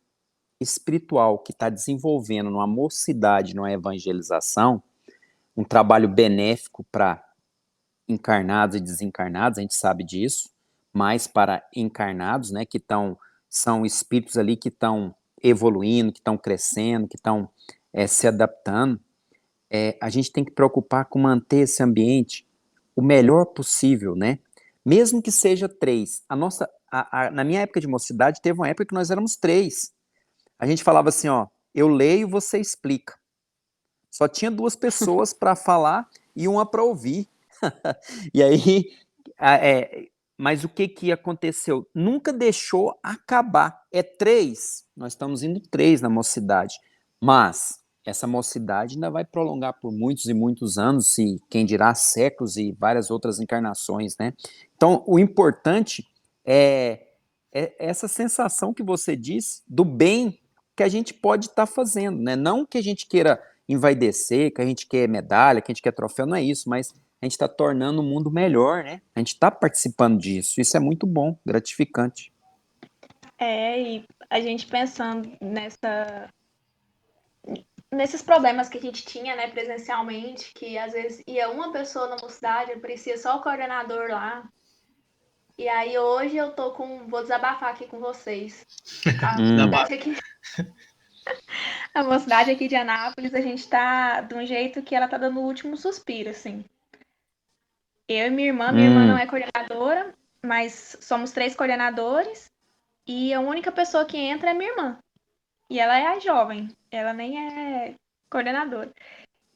espiritual que está desenvolvendo numa mocidade, numa evangelização, um trabalho benéfico para encarnados e desencarnados, a gente sabe disso, mas para encarnados, né, são espíritos ali que estão evoluindo, que estão crescendo, que estão se adaptando, a gente tem que preocupar com manter esse ambiente o melhor possível, né? Mesmo que seja 3. Na minha época de mocidade, teve uma época que nós éramos 3. A gente falava assim, ó, eu leio, você explica. Só tinha 2 pessoas para falar e uma para ouvir. E aí, mas o que aconteceu? Nunca deixou acabar. É 3, nós estamos indo 3 na mocidade. Mas essa mocidade ainda vai prolongar por muitos e muitos anos, e quem dirá séculos e várias outras encarnações, né? Então, o importante é essa sensação que você disse do bem que a gente pode estar fazendo, né? Não que a gente queira envaidecer, que a gente quer medalha, que a gente quer troféu, não é isso, mas a gente está tornando o mundo melhor, né? A gente está participando disso. Isso é muito bom, gratificante. E a gente pensando nesses problemas que a gente tinha, né, presencialmente, que às vezes ia uma pessoa na mocidade, aparecia só o coordenador lá. E aí hoje eu vou desabafar aqui com vocês. A mocidade aqui de Anápolis, a gente tá de um jeito que ela tá dando o último suspiro, assim. Eu e minha irmã não é coordenadora, mas somos 3 coordenadores e a única pessoa que entra é minha irmã. E ela é a jovem, ela nem é coordenadora.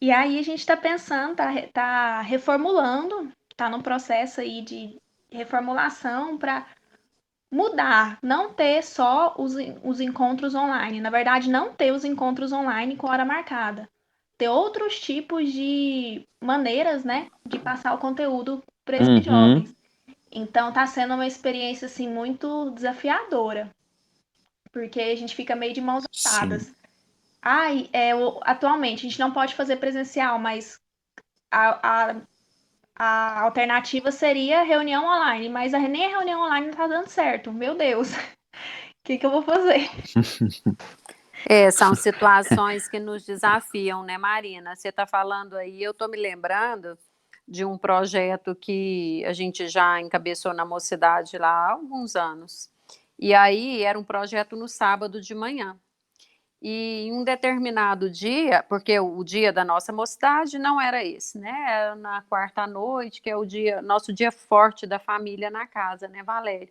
E aí a gente tá pensando, tá reformulando, tá no processo aí de reformulação para mudar, não ter só os encontros online. Na verdade, não ter os encontros online com hora marcada. Ter outros tipos de maneiras, né, de passar o conteúdo para esses jovens. Então tá sendo uma experiência assim muito desafiadora, porque a gente fica meio de mãos atadas. Sim. Atualmente a gente não pode fazer presencial, mas a alternativa seria reunião online, mas nem a reunião online não tá dando certo. Meu Deus, o que eu vou fazer? São situações que nos desafiam, né, Marina? Você está falando aí, eu estou me lembrando de um projeto que a gente já encabeçou na Mocidade lá há alguns anos. E aí era um projeto no sábado de manhã. E em um determinado dia, porque o dia da nossa mocidade não era esse, né? Era na quarta noite, que é o dia, nosso dia forte da família na casa, né, Valéria?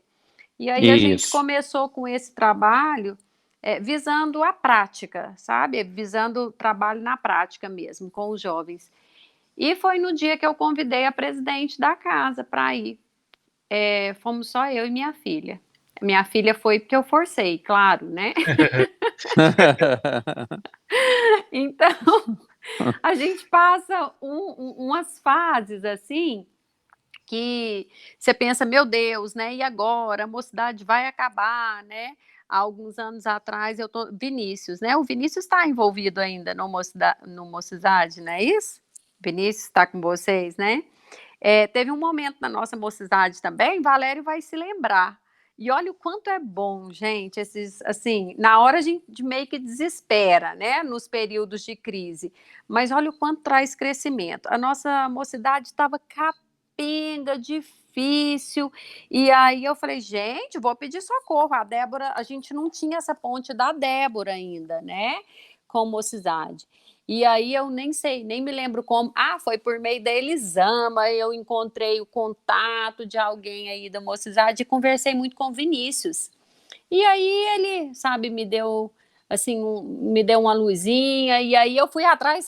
E aí a gente Isso. começou com esse trabalho visando a prática, sabe? Visando o trabalho na prática mesmo, com os jovens. E foi no dia que eu convidei a presidente da casa para ir. Fomos só eu e minha filha. Minha filha foi porque eu forcei, claro, né? Então, a gente passa umas fases assim que você pensa, meu Deus, né? E agora? A mocidade vai acabar, né? Há alguns anos atrás, Vinícius, né? O Vinícius está envolvido ainda no Mocidade, não é isso? Vinícius está com vocês, né? Teve um momento na nossa mocidade também, Valério vai se lembrar. E olha o quanto é bom, gente, assim, na hora a gente meio que desespera, né, nos períodos de crise, mas olha o quanto traz crescimento. A nossa mocidade estava capenga, difícil, e aí eu falei, gente, vou pedir socorro. A Débora, a gente não tinha essa ponte da Débora ainda, né, com mocidade. E aí eu nem sei, nem me lembro como. Foi por meio da Elisama, eu encontrei o contato de alguém aí da mocidade e conversei muito com o Vinícius. E aí ele, sabe, me deu assim, me deu uma luzinha, e aí eu fui atrás,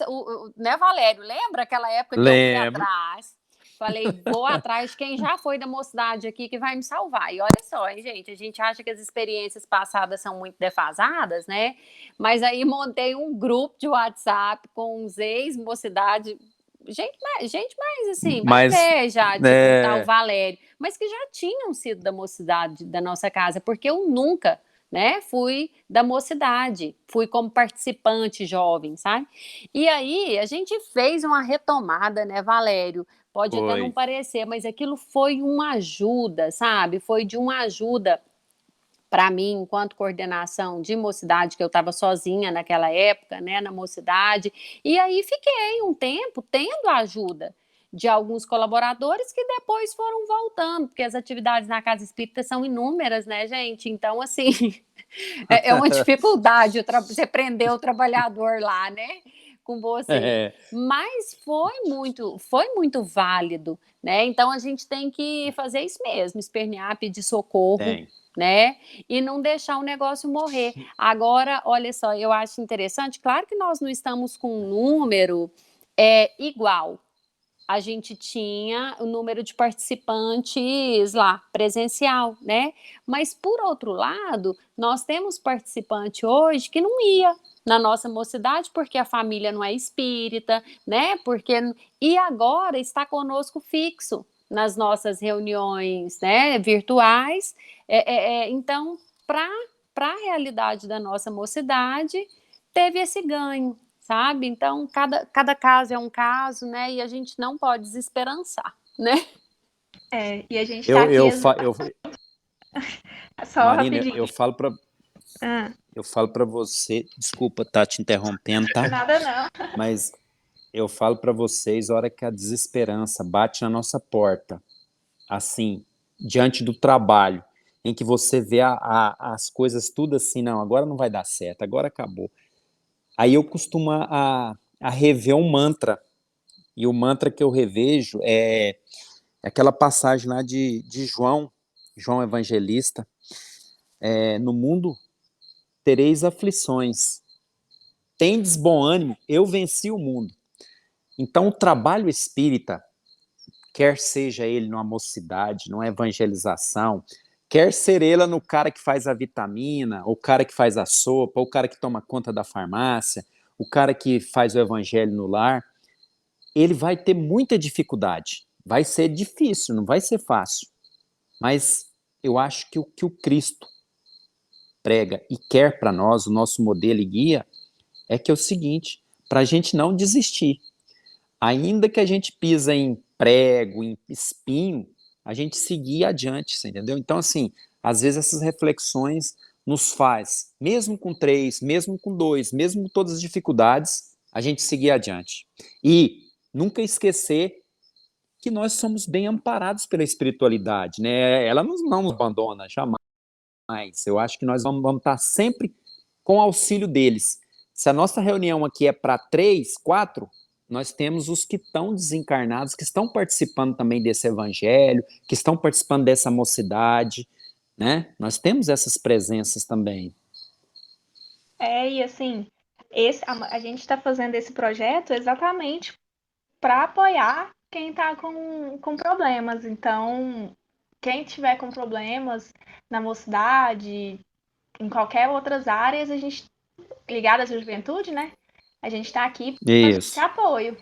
né, Valério? Lembra aquela época que eu fui Lembro. atrás? Falei, vou atrás de quem já foi da mocidade aqui que vai me salvar. E olha só, hein, gente, a gente acha que as experiências passadas são muito defasadas, né? Mas aí montei um grupo de WhatsApp com uns ex-mocidade, gente mais assim, mais Mas, velha já, tipo o tal Valério, mas que já tinham sido da mocidade da nossa casa, porque eu nunca, né, fui da mocidade, fui como participante jovem, sabe? E aí a gente fez uma retomada, né, Valério? Pode até não foi. parecer, mas aquilo foi uma ajuda, sabe? Foi de uma ajuda para mim, enquanto coordenação de mocidade, que eu estava sozinha naquela época, né, na mocidade, e aí fiquei um tempo tendo a ajuda de alguns colaboradores que depois foram voltando, porque as atividades na Casa Espírita são inúmeras, né, gente? Então, assim, é uma dificuldade você prender o trabalhador lá, né? Com você. Mas foi muito válido, né? Então a gente tem que fazer isso mesmo, espernear, pedir socorro, né? E não deixar o negócio morrer. Agora, olha só, eu acho interessante, claro que nós não estamos com um número igual. A gente tinha o número de participantes lá, presencial, né? Mas, por outro lado, nós temos participante hoje que não ia na nossa mocidade porque a família não é espírita, né? E agora está conosco fixo nas nossas reuniões, né, virtuais. Então, para a realidade da nossa mocidade, teve esse ganho, sabe? Então, cada caso é um caso, né? E a gente não pode desesperançar, né? E a gente tá aqui... Só Marina, rapidinho. eu falo para você, desculpa estar te interrompendo, tá? Nada não. Mas eu falo para vocês, a hora que a desesperança bate na nossa porta, assim, diante do trabalho, em que você vê as coisas tudo assim, não, agora não vai dar certo, agora acabou. Aí eu costumo a rever um mantra, e o mantra que eu revejo é aquela passagem lá de João João Evangelista, no mundo tereis aflições, tendes bom ânimo, eu venci o mundo. Então, o trabalho espírita, quer seja ele numa mocidade, numa evangelização, quer ser ele no cara que faz a vitamina, o cara que faz a sopa, o cara que toma conta da farmácia, o cara que faz o evangelho no lar, ele vai ter muita dificuldade. Vai ser difícil, não vai ser fácil. Mas eu acho que o Cristo prega e quer para nós, o nosso modelo e guia, é que é o seguinte, para a gente não desistir. Ainda que a gente pisa em prego, em espinho, a gente seguir adiante, você entendeu? Então, assim, às vezes essas reflexões nos faz, mesmo com 3, mesmo com 2, mesmo com todas as dificuldades, a gente seguir adiante. E nunca esquecer que nós somos bem amparados pela espiritualidade, né? Ela não nos abandona, jamais. Eu acho que nós vamos estar sempre com o auxílio deles. Se a nossa reunião aqui é para 3, 4, nós temos os que estão desencarnados, que estão participando também desse evangelho, que estão participando dessa mocidade, né? Nós temos essas presenças também. E assim, a gente está fazendo esse projeto exatamente para apoiar quem está com problemas. Então, quem tiver com problemas na mocidade, em qualquer outras áreas, a gente, ligadas à juventude, né? A gente está aqui para esse apoio.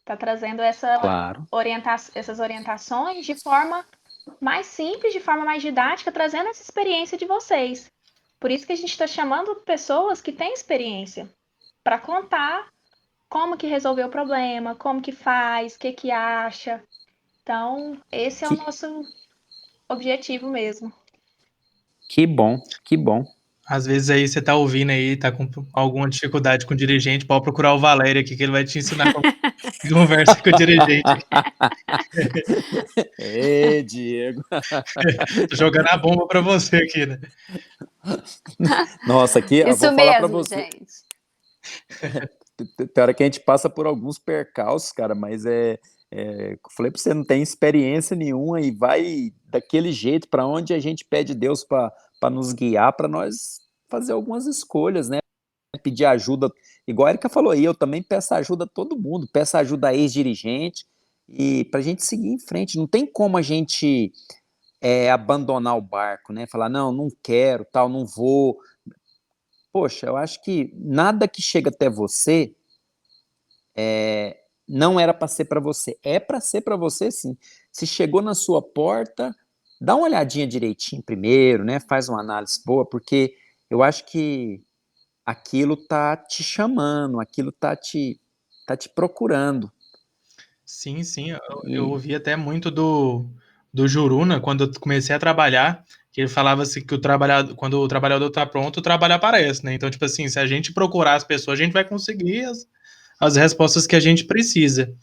Está trazendo Claro. essas orientações de forma mais simples, de forma mais didática, trazendo essa experiência de vocês. Por isso que a gente está chamando pessoas que têm experiência para contar como que resolveu o problema, como que faz, o que acha. Então, esse é o nosso objetivo mesmo. Que bom, que bom. Às vezes aí você tá ouvindo aí, tá com alguma dificuldade com o dirigente, pode procurar o Valério aqui, que ele vai te ensinar como conversa com o dirigente. Ê, Diego. Tô jogando a bomba pra você aqui, né? Nossa, aqui eu Isso vou falar mesmo, para você. gente. Tem hora que a gente passa por alguns percalços, cara, mas eu falei para você, não tem experiência nenhuma e vai daquele jeito para onde a gente pede Deus para nos guiar, para nós fazer algumas escolhas, né? Pedir ajuda, igual a Erika falou aí, eu também peço ajuda a todo mundo, peço ajuda a ex-dirigente e para a gente seguir em frente. Não tem como a gente abandonar o barco, né? Falar, não quero, tal, não vou. Poxa, eu acho que nada que chega até você não era para ser para você. É para ser para você, sim. Se chegou na sua porta, dá uma olhadinha direitinho primeiro, né? Faz uma análise boa, porque eu acho que aquilo tá te chamando, aquilo tá te procurando. Sim, eu ouvi até muito do Juruna, quando eu comecei a trabalhar, que ele falava assim que quando o trabalhador tá pronto, o trabalho aparece, né? Então, tipo assim, se a gente procurar as pessoas, a gente vai conseguir as respostas que a gente precisa.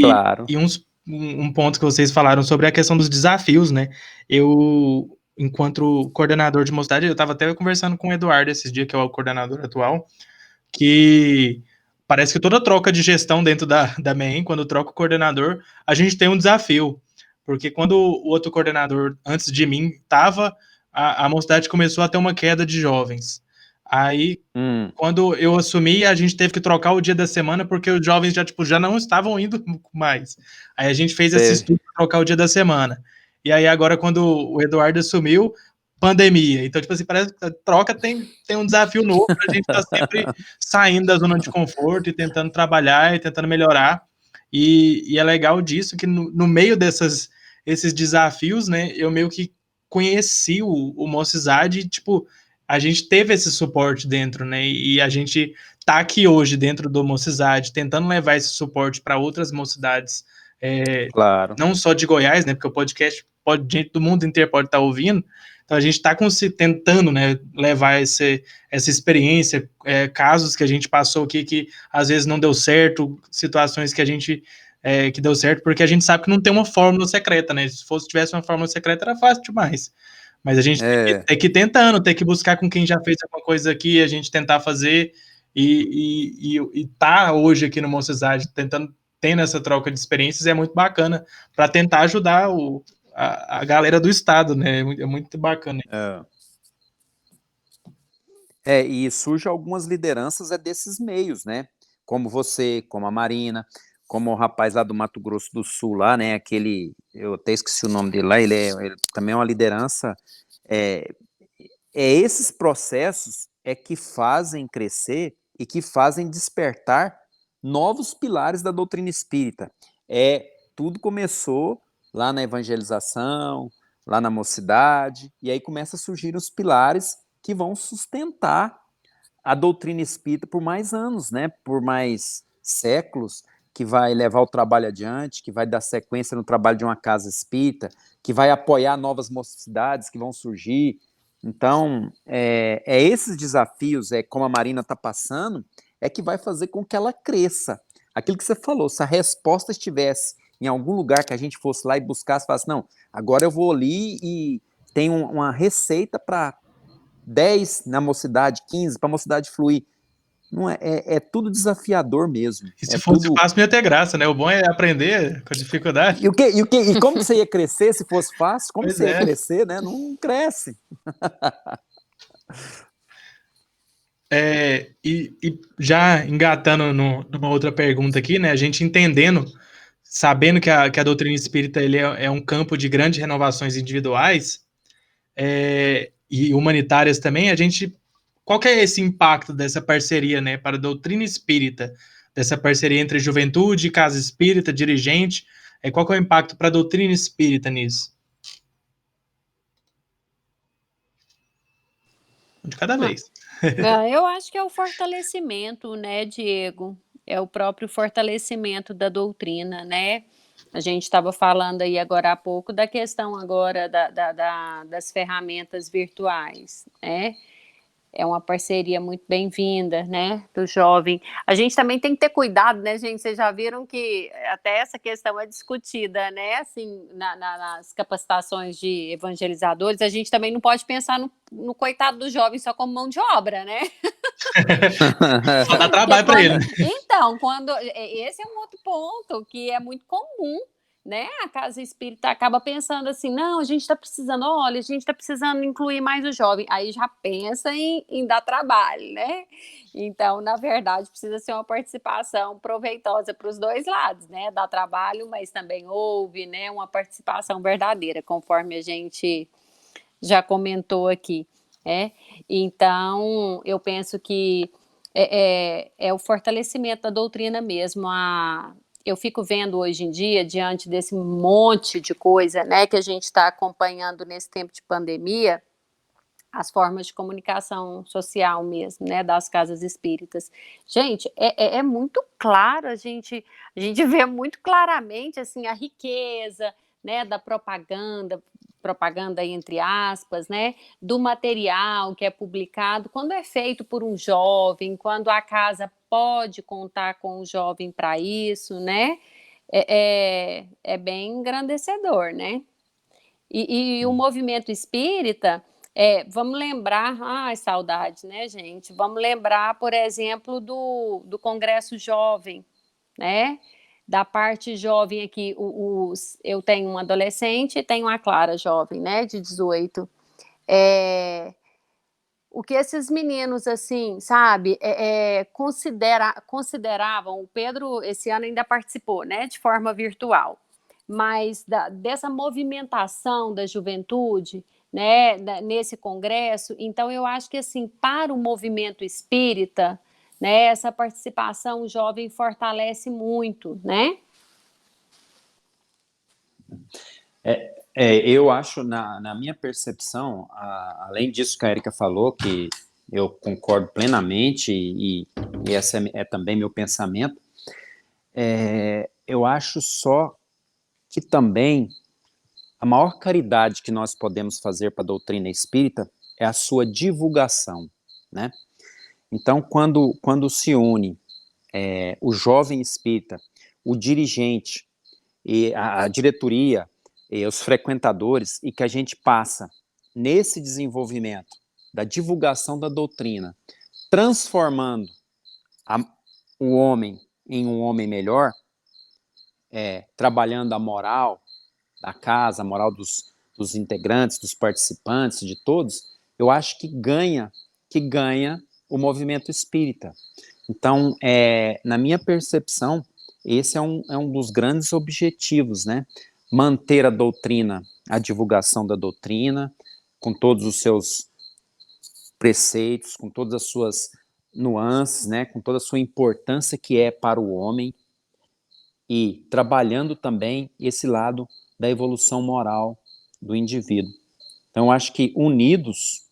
Claro. E um ponto que vocês falaram sobre a questão dos desafios, né? Eu, enquanto coordenador de mocidade, eu estava até conversando com o Eduardo esses dias, que é o coordenador atual, que parece que toda troca de gestão dentro da MEM, quando troca o coordenador, a gente tem um desafio. Porque quando o outro coordenador, antes de mim, estava, a mocidade começou a ter uma queda de jovens. Aí, quando eu assumi, a gente teve que trocar o dia da semana, porque os jovens já não estavam indo mais. Aí a gente fez esse estudo para trocar o dia da semana. E aí agora, quando o Eduardo assumiu, pandemia. Então, tipo assim, parece que a troca tem um desafio novo para a gente estar sempre saindo da zona de conforto e tentando trabalhar e tentando melhorar. E é legal disso que no meio esses desafios, né, eu meio que conheci o Mocizade e, tipo, a gente teve esse suporte dentro, né, e a gente tá aqui hoje dentro do Mocizade, tentando levar esse suporte para outras mocidades, Claro. não só de Goiás, né, porque o podcast gente do mundo inteiro pode estar ouvindo. Então a gente está tentando, né, levar essa experiência, casos que a gente passou aqui que às vezes não deu certo, situações que a gente que deu certo, porque a gente sabe que não tem uma fórmula secreta, né? Se tivesse uma fórmula secreta era fácil demais. Mas a gente tem que ir tentando, tem que buscar com quem já fez alguma coisa aqui, a gente tentar fazer e tá hoje aqui no Mocizade tendo essa troca de experiências é muito bacana para tentar ajudar a galera do Estado, né? É muito bacana. E surge algumas lideranças desses meios, né? Como você, como a Marina, como o rapaz lá do Mato Grosso do Sul, lá, né? Eu até esqueci o nome dele lá, ele também é uma liderança. Esses processos que fazem crescer e que fazem despertar novos pilares da doutrina espírita. Tudo começou lá na evangelização, lá na mocidade, e aí começa a surgir os pilares que vão sustentar a doutrina espírita por mais anos, né? Por mais séculos, que vai levar o trabalho adiante, que vai dar sequência no trabalho de uma casa espírita, que vai apoiar novas mocidades que vão surgir. Então, esses desafios, como a Marina está passando, que vai fazer com que ela cresça. Aquilo que você falou, se a resposta estivesse em algum lugar que a gente fosse lá e buscasse, falasse, não, agora eu vou ali e tem uma receita para 10 na mocidade, 15 para a mocidade fluir. Não é tudo desafiador mesmo. E se fosse tudo... fácil, não ia ter graça, né? O bom é aprender com dificuldade. E como que você ia crescer se fosse fácil? Como Pois você ia crescer, né? Não cresce. E já engatando numa outra pergunta aqui, né? A gente entendendo, sabendo que a doutrina espírita ele é um campo de grandes renovações individuais e humanitárias também, qual que é esse impacto dessa parceria, né, para a doutrina espírita, dessa parceria entre juventude, casa espírita, dirigente, qual que é o impacto para a doutrina espírita nisso? De cada vez. Eu acho que é o fortalecimento, né, Diego? É o próprio fortalecimento da doutrina, né? A gente estava falando aí agora há pouco da questão agora das ferramentas virtuais, né? É uma parceria muito bem-vinda, né, do jovem. A gente também tem que ter cuidado, né, gente? Vocês já viram que até essa questão é discutida, né, assim, nas capacitações de evangelizadores. A gente também não pode pensar no coitado do jovem só como mão de obra, né? Só dá trabalho para ele. Então, esse é um outro ponto que é muito comum, né? A casa espírita acaba pensando assim, não, a gente está precisando, olha, a gente está precisando incluir mais o jovem. Aí já pensa em dar trabalho, né? Então, na verdade, precisa ser uma participação proveitosa para os dois lados, né? Dá trabalho, mas também houve, né? Uma participação verdadeira, conforme a gente já comentou aqui. Então, eu penso que é o fortalecimento da doutrina mesmo. Eu fico vendo hoje em dia, diante desse monte de coisa, né, que a gente está acompanhando nesse tempo de pandemia, as formas de comunicação social mesmo, né, das casas espíritas. Gente, é muito claro, a gente vê muito claramente, assim, a riqueza, né, da propaganda entre aspas, né, do material que é publicado, quando é feito por um jovem, quando a casa pode contar com o jovem para isso, né, é bem engrandecedor, né? E o movimento espírita, vamos lembrar, saudade, né, gente? Vamos lembrar, por exemplo, do Congresso Jovem, né? Da parte jovem aqui, eu tenho um adolescente e tenho a Clara jovem, né, de 18. O que esses meninos, assim, sabe, consideravam, o Pedro esse ano ainda participou, né, de forma virtual, mas dessa movimentação da juventude, né, nesse congresso. Então eu acho que, assim, para o movimento espírita, né, essa participação jovem fortalece muito, né? Eu acho, na minha percepção, além disso que a Erika falou, que eu concordo plenamente, e esse é também meu pensamento, eu acho só que também a maior caridade que nós podemos fazer para a doutrina espírita é a sua divulgação, né? Então, quando se une o jovem espírita, o dirigente, e a diretoria, e os frequentadores, e que a gente passa nesse desenvolvimento da divulgação da doutrina, transformando o homem em um homem melhor, trabalhando a moral, da casa, a moral dos integrantes, dos participantes, de todos, eu acho que ganha o movimento espírita. Então, na minha percepção, esse é um dos grandes objetivos, né? Manter a doutrina, a divulgação da doutrina, com todos os seus preceitos, com todas as suas nuances, né? Com toda a sua importância que é para o homem, e trabalhando também esse lado da evolução moral do indivíduo. Então, eu acho que unidos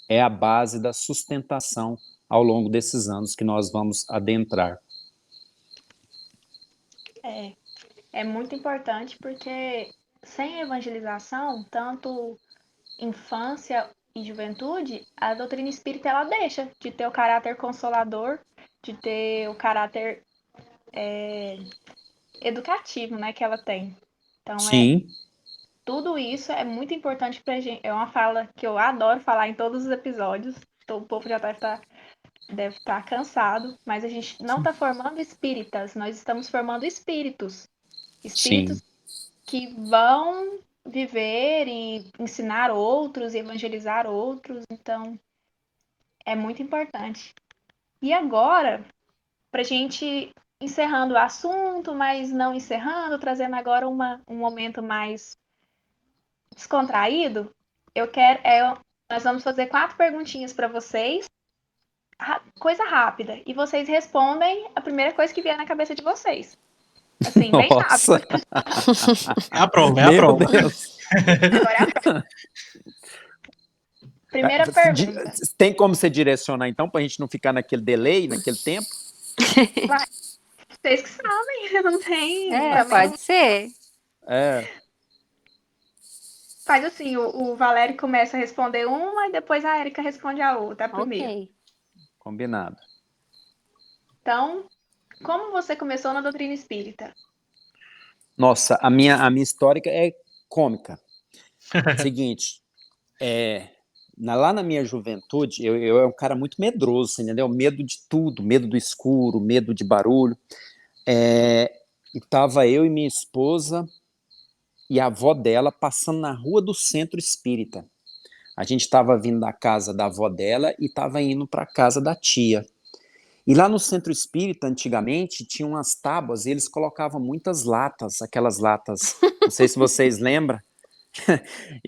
é a base da sustentação ao longo desses anos que nós vamos adentrar. É muito importante porque sem evangelização, tanto infância e juventude, a doutrina espírita ela deixa de ter o caráter consolador, de ter o caráter educativo, né, que ela tem. Então, Sim. Tudo isso é muito importante pra gente. É uma fala que eu adoro falar em todos os episódios. Então, o povo já deve estar cansado, mas a gente não está formando espíritas, nós estamos formando espíritos. Espíritos Sim. que vão viver e ensinar outros, e evangelizar outros. Então, é muito importante. E agora, para a gente encerrando o assunto, mas não encerrando, trazendo agora um momento mais descontraído, nós vamos fazer 4 perguntinhas para vocês, coisa rápida, e vocês respondem a primeira coisa que vier na cabeça de vocês. Assim, bem Nossa. rápido. É a prova, é a Meu prova. Deus. Agora é a prova. Primeira pergunta. Tem como você direcionar, então, para a gente não ficar naquele delay, naquele tempo? Vocês que sabem, não tem. Também pode ser. Faz assim, o Valério começa a responder uma e depois a Érica responde a outra, a primeira. Ok. Combinado. Então, como você começou na doutrina espírita? Nossa, a minha história é cômica. Seguinte, lá na minha juventude, eu era um cara muito medroso, entendeu? Medo de tudo, medo do escuro, medo de barulho. E tava eu e minha esposa e a avó dela passando na rua do Centro Espírita. A gente estava vindo da casa da avó dela e estava indo para a casa da tia. E lá no Centro Espírita, antigamente, tinha umas tábuas e eles colocavam muitas latas, aquelas latas, não sei se vocês lembram.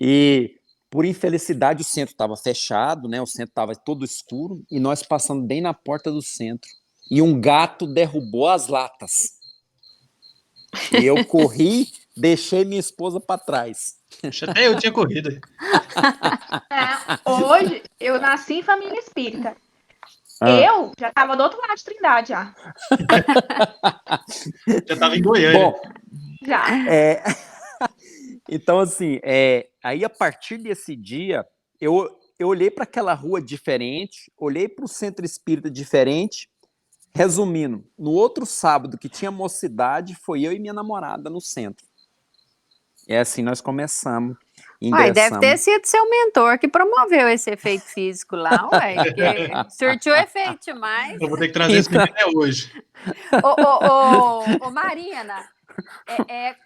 E, por infelicidade, o centro estava fechado, né? O centro estava todo escuro e nós passando bem na porta do centro. E um gato derrubou as latas. E eu corri, deixei minha esposa para trás. Até eu tinha corrido. Hoje, eu nasci em família espírita. Eu já estava do outro lado de Trindade, já. Já estava em Goiânia. Bom, já. Então, assim, aí a partir desse dia, eu olhei para aquela rua diferente, olhei para o Centro Espírita diferente. Resumindo, no outro sábado que tinha mocidade, foi eu e minha namorada no centro. É assim nós começamos. Deve ter sido seu mentor que promoveu esse efeito físico lá, porque surtiu efeito demais. Eu vou ter que trazer esse menino até hoje. Ô Marina,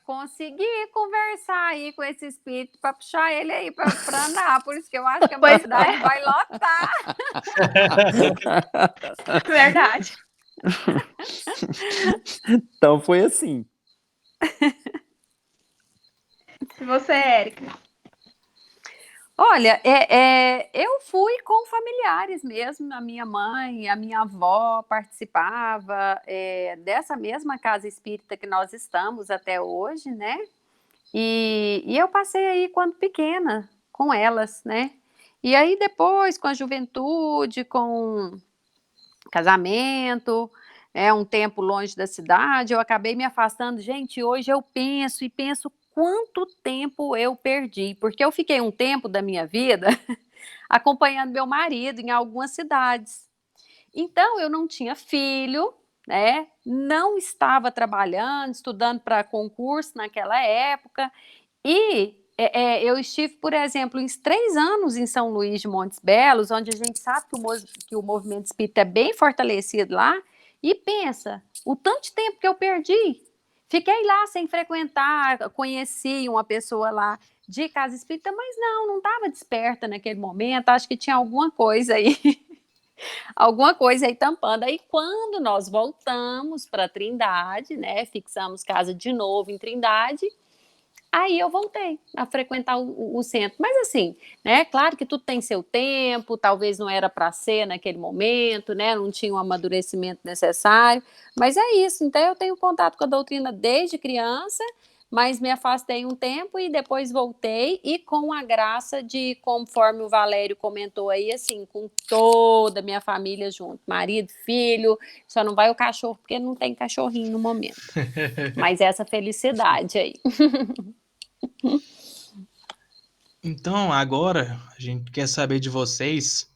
conseguir conversar aí com esse espírito para puxar ele aí para andar, por isso que eu acho que a mocidade vai lotar. Verdade. Então foi assim. E você, Érica? Olha, eu fui com familiares mesmo, a minha mãe, a minha avó participava dessa mesma casa espírita que nós estamos até hoje, né? E eu passei aí quando pequena com elas, né? E aí depois, com a juventude, com casamento, um tempo longe da cidade, eu acabei me afastando. Gente, hoje eu penso quanto tempo eu perdi, porque eu fiquei um tempo da minha vida acompanhando meu marido em algumas cidades. Então, eu não tinha filho, né? Não estava trabalhando, estudando para concurso naquela época, e eu estive, por exemplo, uns 3 anos em São Luís de Montes Belos, onde a gente sabe que o movimento espírita é bem fortalecido lá, e pensa, o tanto de tempo que eu perdi. Fiquei lá sem frequentar, conheci uma pessoa lá de casa espírita, mas não estava desperta naquele momento, acho que tinha alguma coisa aí, alguma coisa aí tampando. Aí quando nós voltamos para Trindade, né, fixamos casa de novo em Trindade, aí eu voltei a frequentar o centro. Mas assim, né, claro que tudo tem seu tempo, talvez não era para ser naquele momento, né, não tinha o amadurecimento necessário, mas é isso. Então eu tenho contato com a doutrina desde criança, mas me afastei um tempo e depois voltei, e com a graça de, conforme o Valério comentou aí, assim, com toda a minha família junto, marido, filho, só não vai o cachorro, porque não tem cachorrinho no momento. Mas essa felicidade aí. Então, agora a gente quer saber de vocês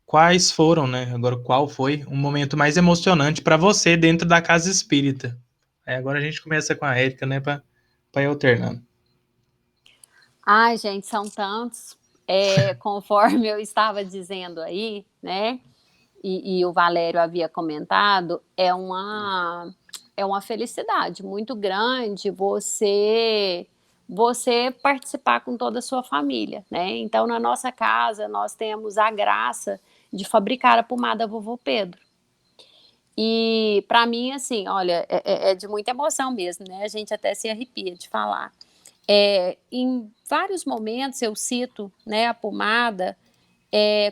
quais foram, né? Agora, qual foi o momento mais emocionante para você dentro da casa espírita? Aí agora a gente começa com a Érica, né? Para ir alternando. Ai, gente, são tantos. Conforme eu estava dizendo aí, né? E o Valério havia comentado, é uma felicidade muito grande você participar com toda a sua família, né? Então, na nossa casa, nós temos a graça de fabricar a pomada Vovô Pedro. E para mim, assim, olha, é de muita emoção mesmo, né? A gente até se arrepia de falar. Em vários momentos eu cito, né, a pomada,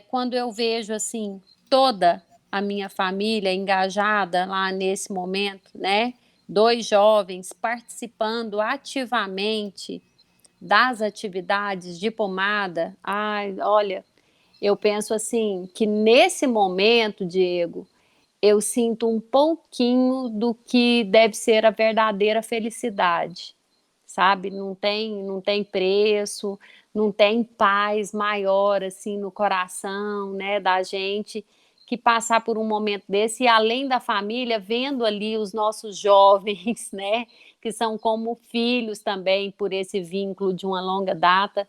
quando eu vejo assim toda a minha família engajada lá nesse momento, né? 2 jovens participando ativamente das atividades de pomada. Ai, olha, eu penso assim que nesse momento, Diego, eu sinto um pouquinho do que deve ser a verdadeira felicidade, sabe? Não tem preço, não tem paz maior assim no coração, né, da gente, que passar por um momento desse, e além da família, vendo ali os nossos jovens, né, que são como filhos também por esse vínculo de uma longa data,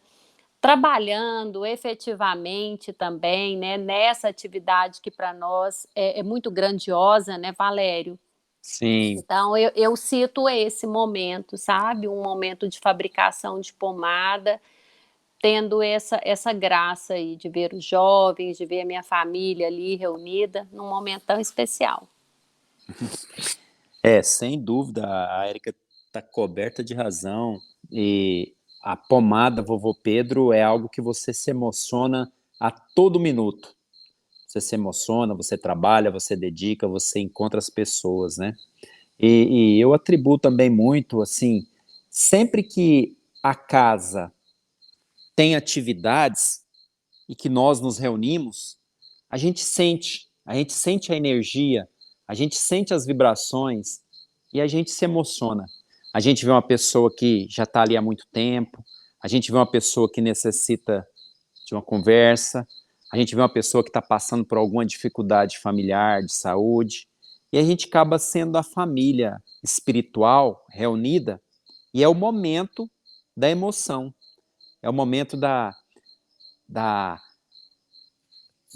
trabalhando efetivamente também, né, nessa atividade que para nós é muito grandiosa, né, Valério? Sim. Então, eu cito esse momento, sabe? Um momento de fabricação de pomada, tendo essa graça aí de ver os jovens, de ver a minha família ali reunida num momento tão especial. Sem dúvida, a Érica está coberta de razão, e a pomada Vovô Pedro é algo que você se emociona a todo minuto. Você se emociona, você trabalha, você dedica, você encontra as pessoas, né? E eu atribuo também muito, assim, sempre que a casa tem atividades e que nós nos reunimos, a gente sente a energia, a gente sente as vibrações e a gente se emociona. A gente vê uma pessoa que já está ali há muito tempo, a gente vê uma pessoa que necessita de uma conversa, a gente vê uma pessoa que está passando por alguma dificuldade familiar, de saúde, e a gente acaba sendo a família espiritual reunida, e é o momento da emoção, é o momento da, da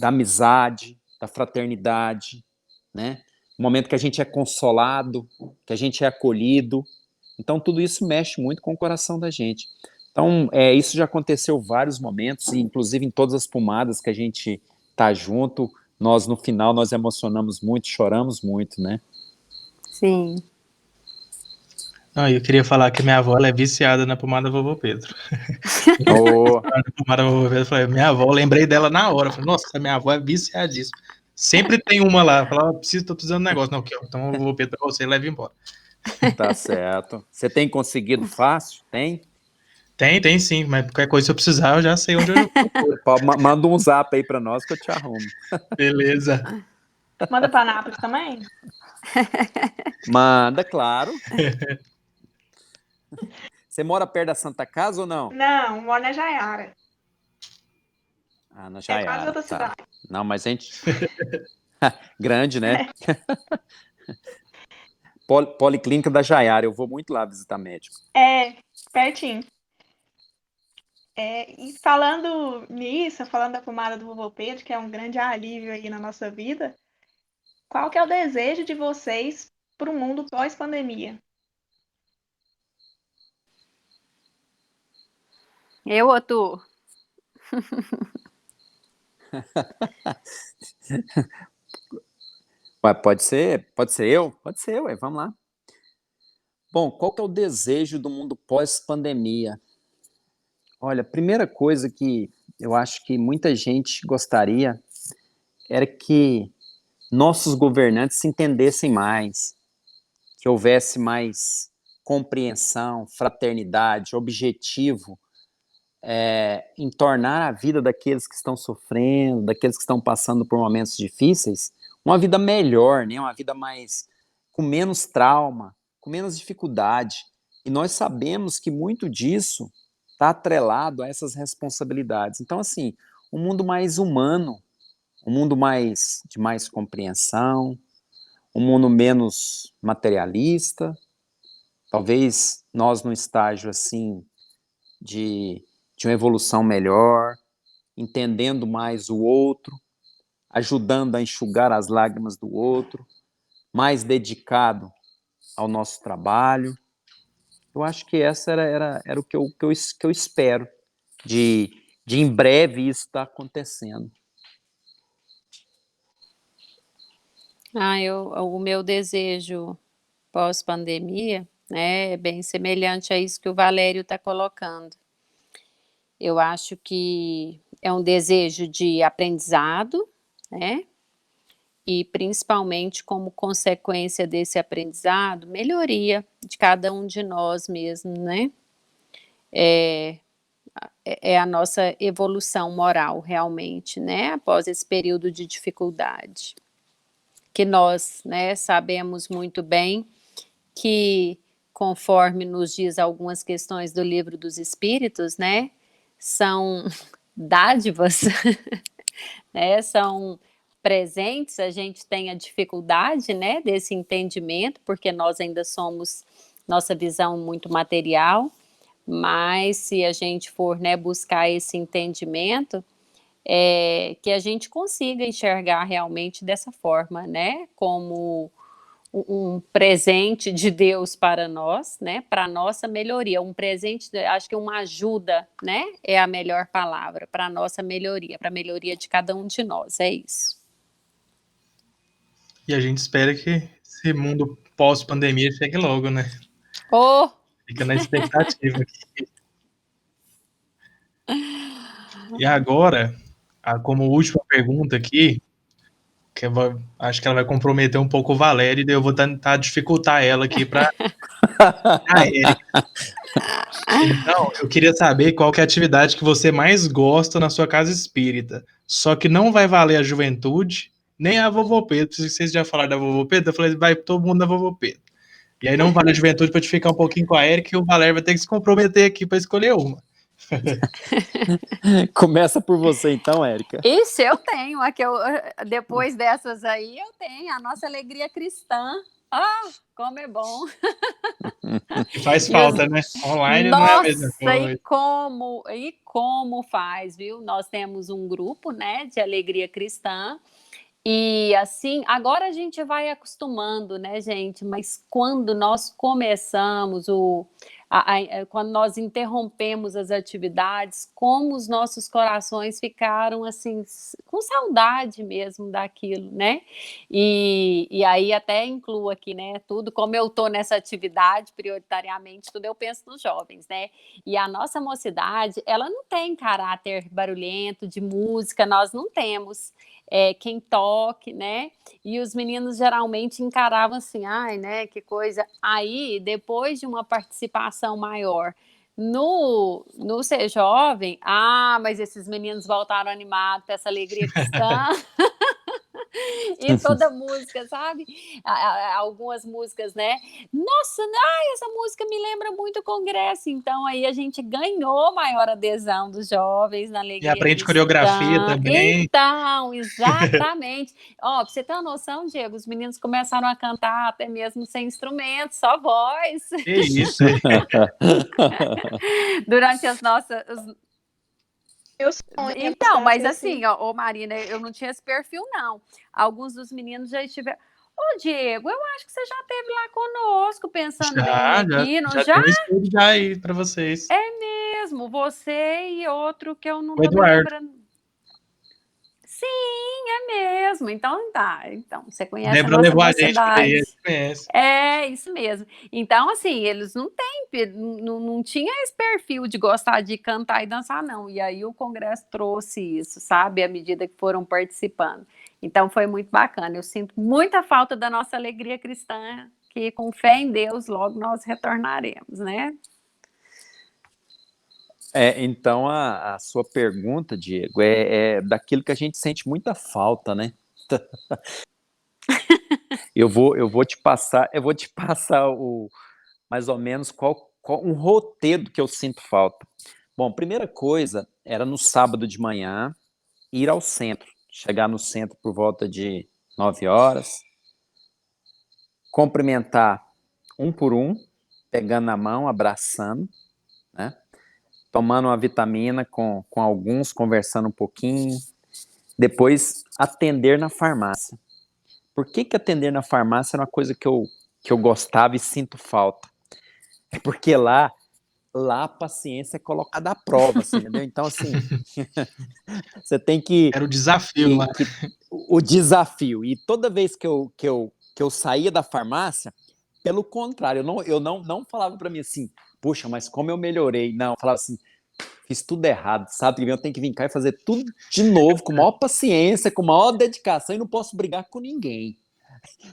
amizade, da fraternidade, né? O momento que a gente é consolado, que a gente é acolhido. Então, tudo isso mexe muito com o coração da gente. Então, isso já aconteceu vários momentos, e inclusive em todas as pomadas que a gente tá junto, nós no final nós emocionamos muito, choramos muito, né? Sim. Eu queria falar que minha avó ela é viciada na pomada Vovô Pedro. Oh, Pomada Vovô Pedro, eu falei, minha avó, lembrei dela na hora. Eu falei, nossa, minha avó é viciadíssima. Sempre tem uma lá. Eu falei, tô precisando de um negócio. Não, aqui, ó, então eu vou Pedro pra você, leva embora. tá certo. Você tem conseguido fácil? Tem? Tem sim, mas qualquer coisa se eu precisar, eu já sei onde eu procuro. Manda um zap aí pra nós que eu te arrumo. Beleza. Manda para Nápoles também? Manda, claro. Você mora perto da Santa Casa ou não? Não, moro na Jaiara. Ah, na É quase Jaiara, outra tá. cidade. Não, mas a gente... Grande, né? Policlínica da Jaiara, eu vou muito lá visitar médico. Pertinho. E falando nisso, falando da pomada do Vovô Pedro, que é um grande alívio aí na nossa vida, qual que é o desejo de vocês para o mundo pós-pandemia? Eu ou tu? Ué, pode ser eu? Pode ser, ué, vamos lá. Bom, qual que é o desejo do mundo pós-pandemia? Olha, a primeira coisa que eu acho que muita gente gostaria era que nossos governantes se entendessem mais, que houvesse mais compreensão, fraternidade, objetivo em tornar a vida daqueles que estão sofrendo, daqueles que estão passando por momentos difíceis, uma vida melhor, né? Uma vida mais com menos trauma, com menos dificuldade. E nós sabemos que muito disso está atrelado a essas responsabilidades. Então, assim, um mundo mais humano, um mundo mais de mais compreensão, um mundo menos materialista, talvez nós num estágio assim de, de uma evolução melhor, entendendo mais o outro, ajudando a enxugar as lágrimas do outro, mais dedicado ao nosso trabalho. Eu acho que essa era o que eu espero, de em breve isso estar acontecendo. O meu desejo pós-pandemia, né, é bem semelhante a isso que o Valério está colocando. Eu acho que é um desejo de aprendizado, né? E principalmente como consequência desse aprendizado, melhoria de cada um de nós mesmo, né? É a nossa evolução moral realmente, né? Após esse período de dificuldade. Que nós, né, sabemos muito bem que, conforme nos diz algumas questões do Livro dos Espíritos, né, são dádivas, né, são presentes, a gente tem a dificuldade, né, desse entendimento, porque nós ainda somos, nossa visão muito material, mas se a gente for, né, buscar esse entendimento, que a gente consiga enxergar realmente dessa forma, né, como um presente de Deus para nós, né, para nossa melhoria, um presente, acho que uma ajuda, né, é a melhor palavra, para nossa melhoria, para a melhoria de cada um de nós, é isso. E a gente espera que esse mundo pós-pandemia chegue logo, né? Oh! Fica na expectativa aqui. E agora, como última pergunta aqui, acho que ela vai comprometer um pouco o Valério, e daí eu vou tentar dificultar ela aqui para a Érica. Então, eu queria saber qual que é a atividade que você mais gosta na sua casa espírita. Só que não vai valer a juventude, nem a vovô Pedro. Se vocês já falaram da vovô Pedro, eu falei, vai todo mundo da vovô Pedro. E aí não vale a juventude para te ficar um pouquinho com a Érica, e o Valério vai ter que se comprometer aqui para escolher uma. Começa por você então, Érica. Isso eu tenho, depois dessas aí eu tenho, a nossa alegria cristã. Ah, como é bom. E faz falta, né? Online Nossa, não é a mesma coisa. E como faz, viu? Nós temos um grupo, né, de alegria cristã. E assim, agora a gente vai acostumando, né, gente? Mas quando nós começamos, quando nós interrompemos as atividades, como os nossos corações ficaram assim, com saudade mesmo daquilo, né? E aí até incluo aqui, né? Tudo, como eu estou nessa atividade, prioritariamente, tudo eu penso nos jovens, né? E a nossa mocidade, ela não tem caráter barulhento de música, nós não temos. Quem toque, né? E os meninos geralmente encaravam assim, ai, né, que coisa. Aí, depois de uma participação maior no Ser Jovem, mas esses meninos voltaram animados para essa alegria cristã. E toda música, sabe? Algumas músicas, né? Nossa, essa música me lembra muito o Congresso. Então, aí a gente ganhou maior adesão dos jovens na alegria E aprende cristã. coreografia também. Então, exatamente. Pra você ter uma noção, Diego, os meninos começaram a cantar até mesmo sem instrumento, só voz. Que isso, hein? Durante as nossas... Então, mas assim, Marina, eu não tinha esse perfil, não. Alguns dos meninos já estiveram. Diego, eu acho que você já esteve lá conosco, pensando bem aqui, não já? Tem um estudo já aí para vocês. É mesmo, você e outro que eu não O tô me Eduardo. lembrando. Sim, é mesmo. Então tá. Então, você conhece a Débora nossa levou a gente pra aí, a mocidade. gente conhece. É, isso mesmo. Então, assim, eles não têm, não tinha esse perfil de gostar de cantar e dançar, não. E aí o Congresso trouxe isso, sabe? À medida que foram participando. Então foi muito bacana. Eu sinto muita falta da nossa alegria cristã, que com fé em Deus logo nós retornaremos, né? Então, a sua pergunta, Diego, é daquilo que a gente sente muita falta, né? Eu vou te passar mais ou menos qual um roteiro que eu sinto falta. Bom, primeira coisa era no sábado de manhã ir ao centro, chegar no centro por volta de 9 horas, cumprimentar um por um, pegando na mão, abraçando, né? Tomando uma vitamina com alguns, conversando um pouquinho, depois atender na farmácia. Por que atender na farmácia era uma coisa que eu gostava e sinto falta? É porque lá a paciência é colocada à prova, assim, entendeu? Então, assim, você tem Era o desafio lá. o desafio. E toda vez que eu saía da farmácia, pelo contrário, eu não falava para mim assim, puxa, mas como eu melhorei. Não, eu falava assim, fiz tudo errado, sabe? Eu tenho que vir cá e fazer tudo de novo, com maior paciência, com maior dedicação, e não posso brigar com ninguém.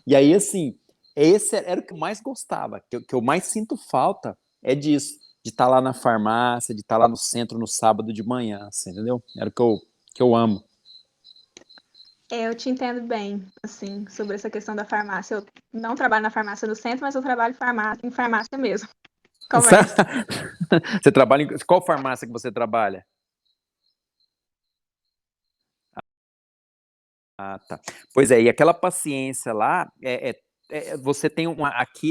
E aí, assim, esse era o que eu mais gostava, que eu mais sinto falta é disso, de estar lá na farmácia, de estar lá no centro no sábado de manhã, assim, entendeu? Era o que eu amo. Eu te entendo bem, assim, sobre essa questão da farmácia. Eu não trabalho na farmácia do centro, mas eu trabalho em farmácia mesmo. Começa. Você trabalha em qual farmácia que você trabalha? Ah, tá. Pois é, e aquela paciência lá, você tem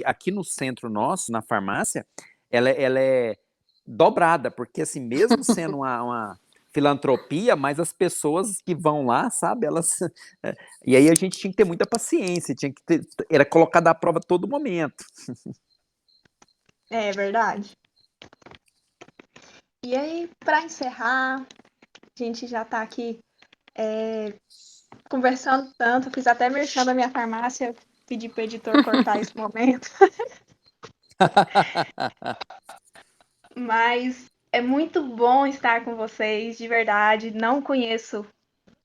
aqui no centro nosso, na farmácia, ela é dobrada, porque assim, mesmo sendo uma filantropia, mas as pessoas que vão lá, sabe, elas... E aí a gente tinha que ter muita paciência, era colocado à prova a todo momento. É verdade. E aí, para encerrar, a gente já tá aqui conversando tanto, fiz até merchan da minha farmácia, pedi pro editor cortar esse momento. Mas é muito bom estar com vocês, de verdade. Não conheço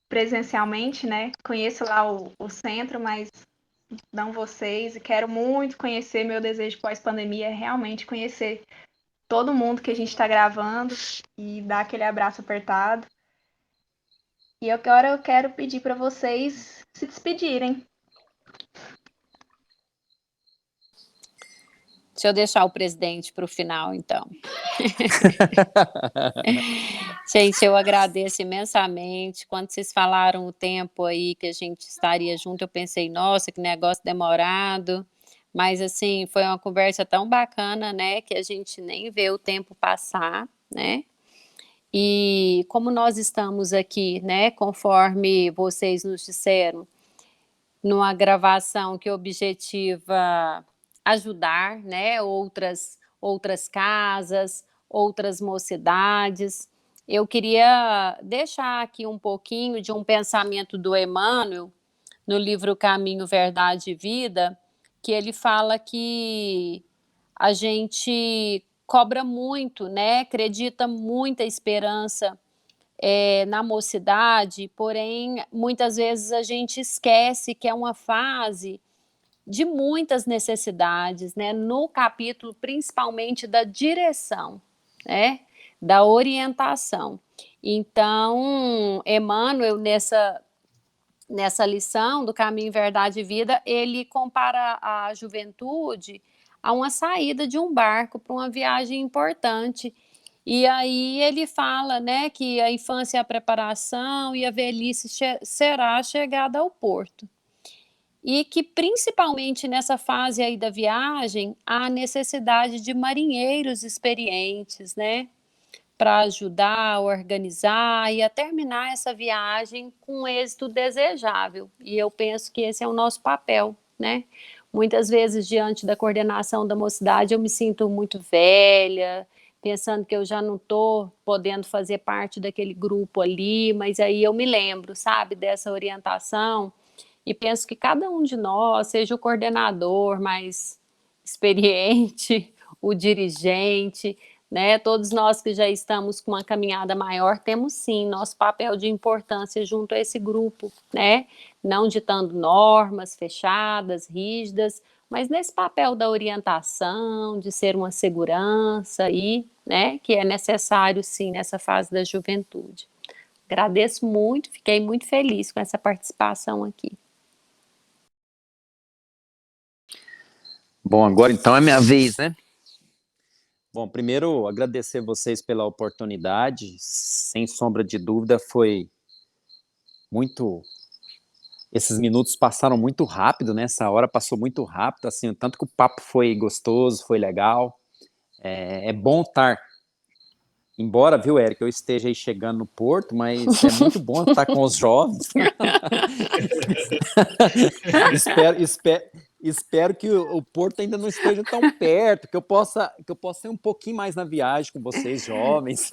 presencialmente, né? Conheço lá o centro, mas não vocês. E quero muito conhecer. Meu desejo pós-pandemia é realmente conhecer todo mundo que a gente está gravando e dar aquele abraço apertado. E agora eu quero pedir para vocês se despedirem. Deixa eu deixar o presidente para o final, então. Gente, eu agradeço imensamente. Quando vocês falaram o tempo aí que a gente estaria junto, eu pensei, nossa, que negócio demorado. Mas, assim, foi uma conversa tão bacana, né, que a gente nem vê o tempo passar, né? E como nós estamos aqui, né, conforme vocês nos disseram, numa gravação que objetiva ajudar, né, outras casas, outras mocidades. Eu queria deixar aqui um pouquinho de um pensamento do Emmanuel, no livro Caminho, Verdade e Vida, que ele fala que a gente cobra muito, né, acredita muita esperança na mocidade, porém, muitas vezes a gente esquece que é uma fase de muitas necessidades, né? No capítulo, principalmente da direção, né? Da orientação. Então, Emmanuel, nessa lição do Caminho, Verdade e Vida, ele compara a juventude a uma saída de um barco para uma viagem importante. E aí ele fala, né, que a infância é a preparação e a velhice será a chegada ao porto. E que principalmente nessa fase aí da viagem, há necessidade de marinheiros experientes, né, para ajudar a organizar e a terminar essa viagem com um êxito desejável. E eu penso que esse é o nosso papel, né? Muitas vezes, diante da coordenação da mocidade, eu me sinto muito velha, pensando que eu já não estou podendo fazer parte daquele grupo ali, mas aí eu me lembro, sabe, dessa orientação e penso que cada um de nós, seja o coordenador mais experiente, o dirigente, né, todos nós que já estamos com uma caminhada maior, temos sim nosso papel de importância junto a esse grupo, né, não ditando normas fechadas, rígidas, mas nesse papel da orientação, de ser uma segurança e, né, que é necessário sim nessa fase da juventude. Agradeço muito, fiquei muito feliz com essa participação aqui. Bom, agora então é minha vez, né? Bom, primeiro agradecer vocês pela oportunidade, sem sombra de dúvida foi muito... Esses minutos passaram muito rápido, né? Essa hora passou muito rápido, assim, tanto que o papo foi gostoso, foi legal. É bom estar, embora, viu, Érica, eu esteja aí chegando no Porto, mas é muito bom estar com os jovens. Espero que o Porto ainda não esteja tão perto, que eu possa ir um pouquinho mais na viagem com vocês, jovens.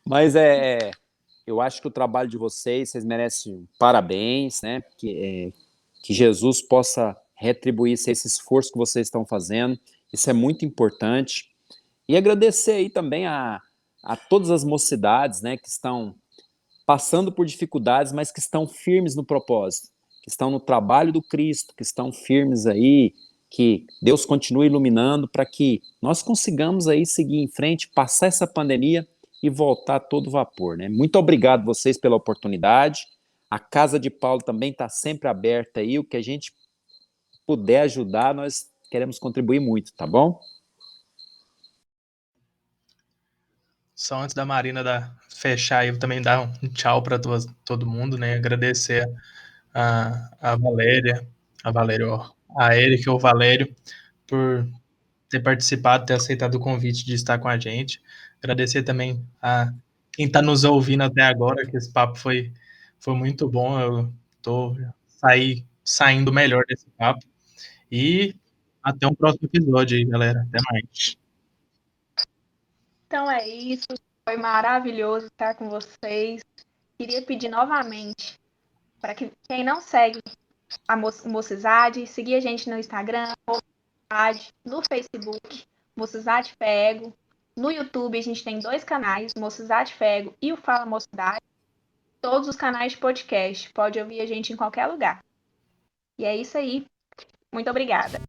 Mas eu acho que o trabalho de vocês merecem parabéns, né? Que Jesus possa retribuir esse esforço que vocês estão fazendo. Isso é muito importante. E agradecer aí também a todas as mocidades, né, que estão passando por dificuldades, mas que estão firmes no propósito, que estão no trabalho do Cristo, que estão firmes aí, que Deus continue iluminando para que nós consigamos aí seguir em frente, passar essa pandemia e voltar a todo vapor, né? Muito obrigado vocês pela oportunidade. A Casa de Paulo também está sempre aberta aí, o que a gente puder ajudar, nós queremos contribuir muito, tá bom? Só antes da Marina fechar, eu também dar um tchau para todo mundo, né? Agradecer a Valéria, ó, a Érica e o Valério por ter participado, ter aceitado o convite de estar com a gente. Agradecer também a quem está nos ouvindo até agora, que esse papo foi muito bom. Eu tô saindo melhor desse papo. E até um próximo episódio aí, galera. Até mais. Então é isso. Foi maravilhoso estar com vocês. Queria pedir novamente para que quem não segue a Mocizade, seguir a gente no Instagram, no Facebook, Mocizade Fego. No YouTube a gente tem 2 canais, Mocizade Fego e o Fala Mocidade. Todos os canais de podcast. Pode ouvir a gente em qualquer lugar. E é isso aí. Muito obrigada.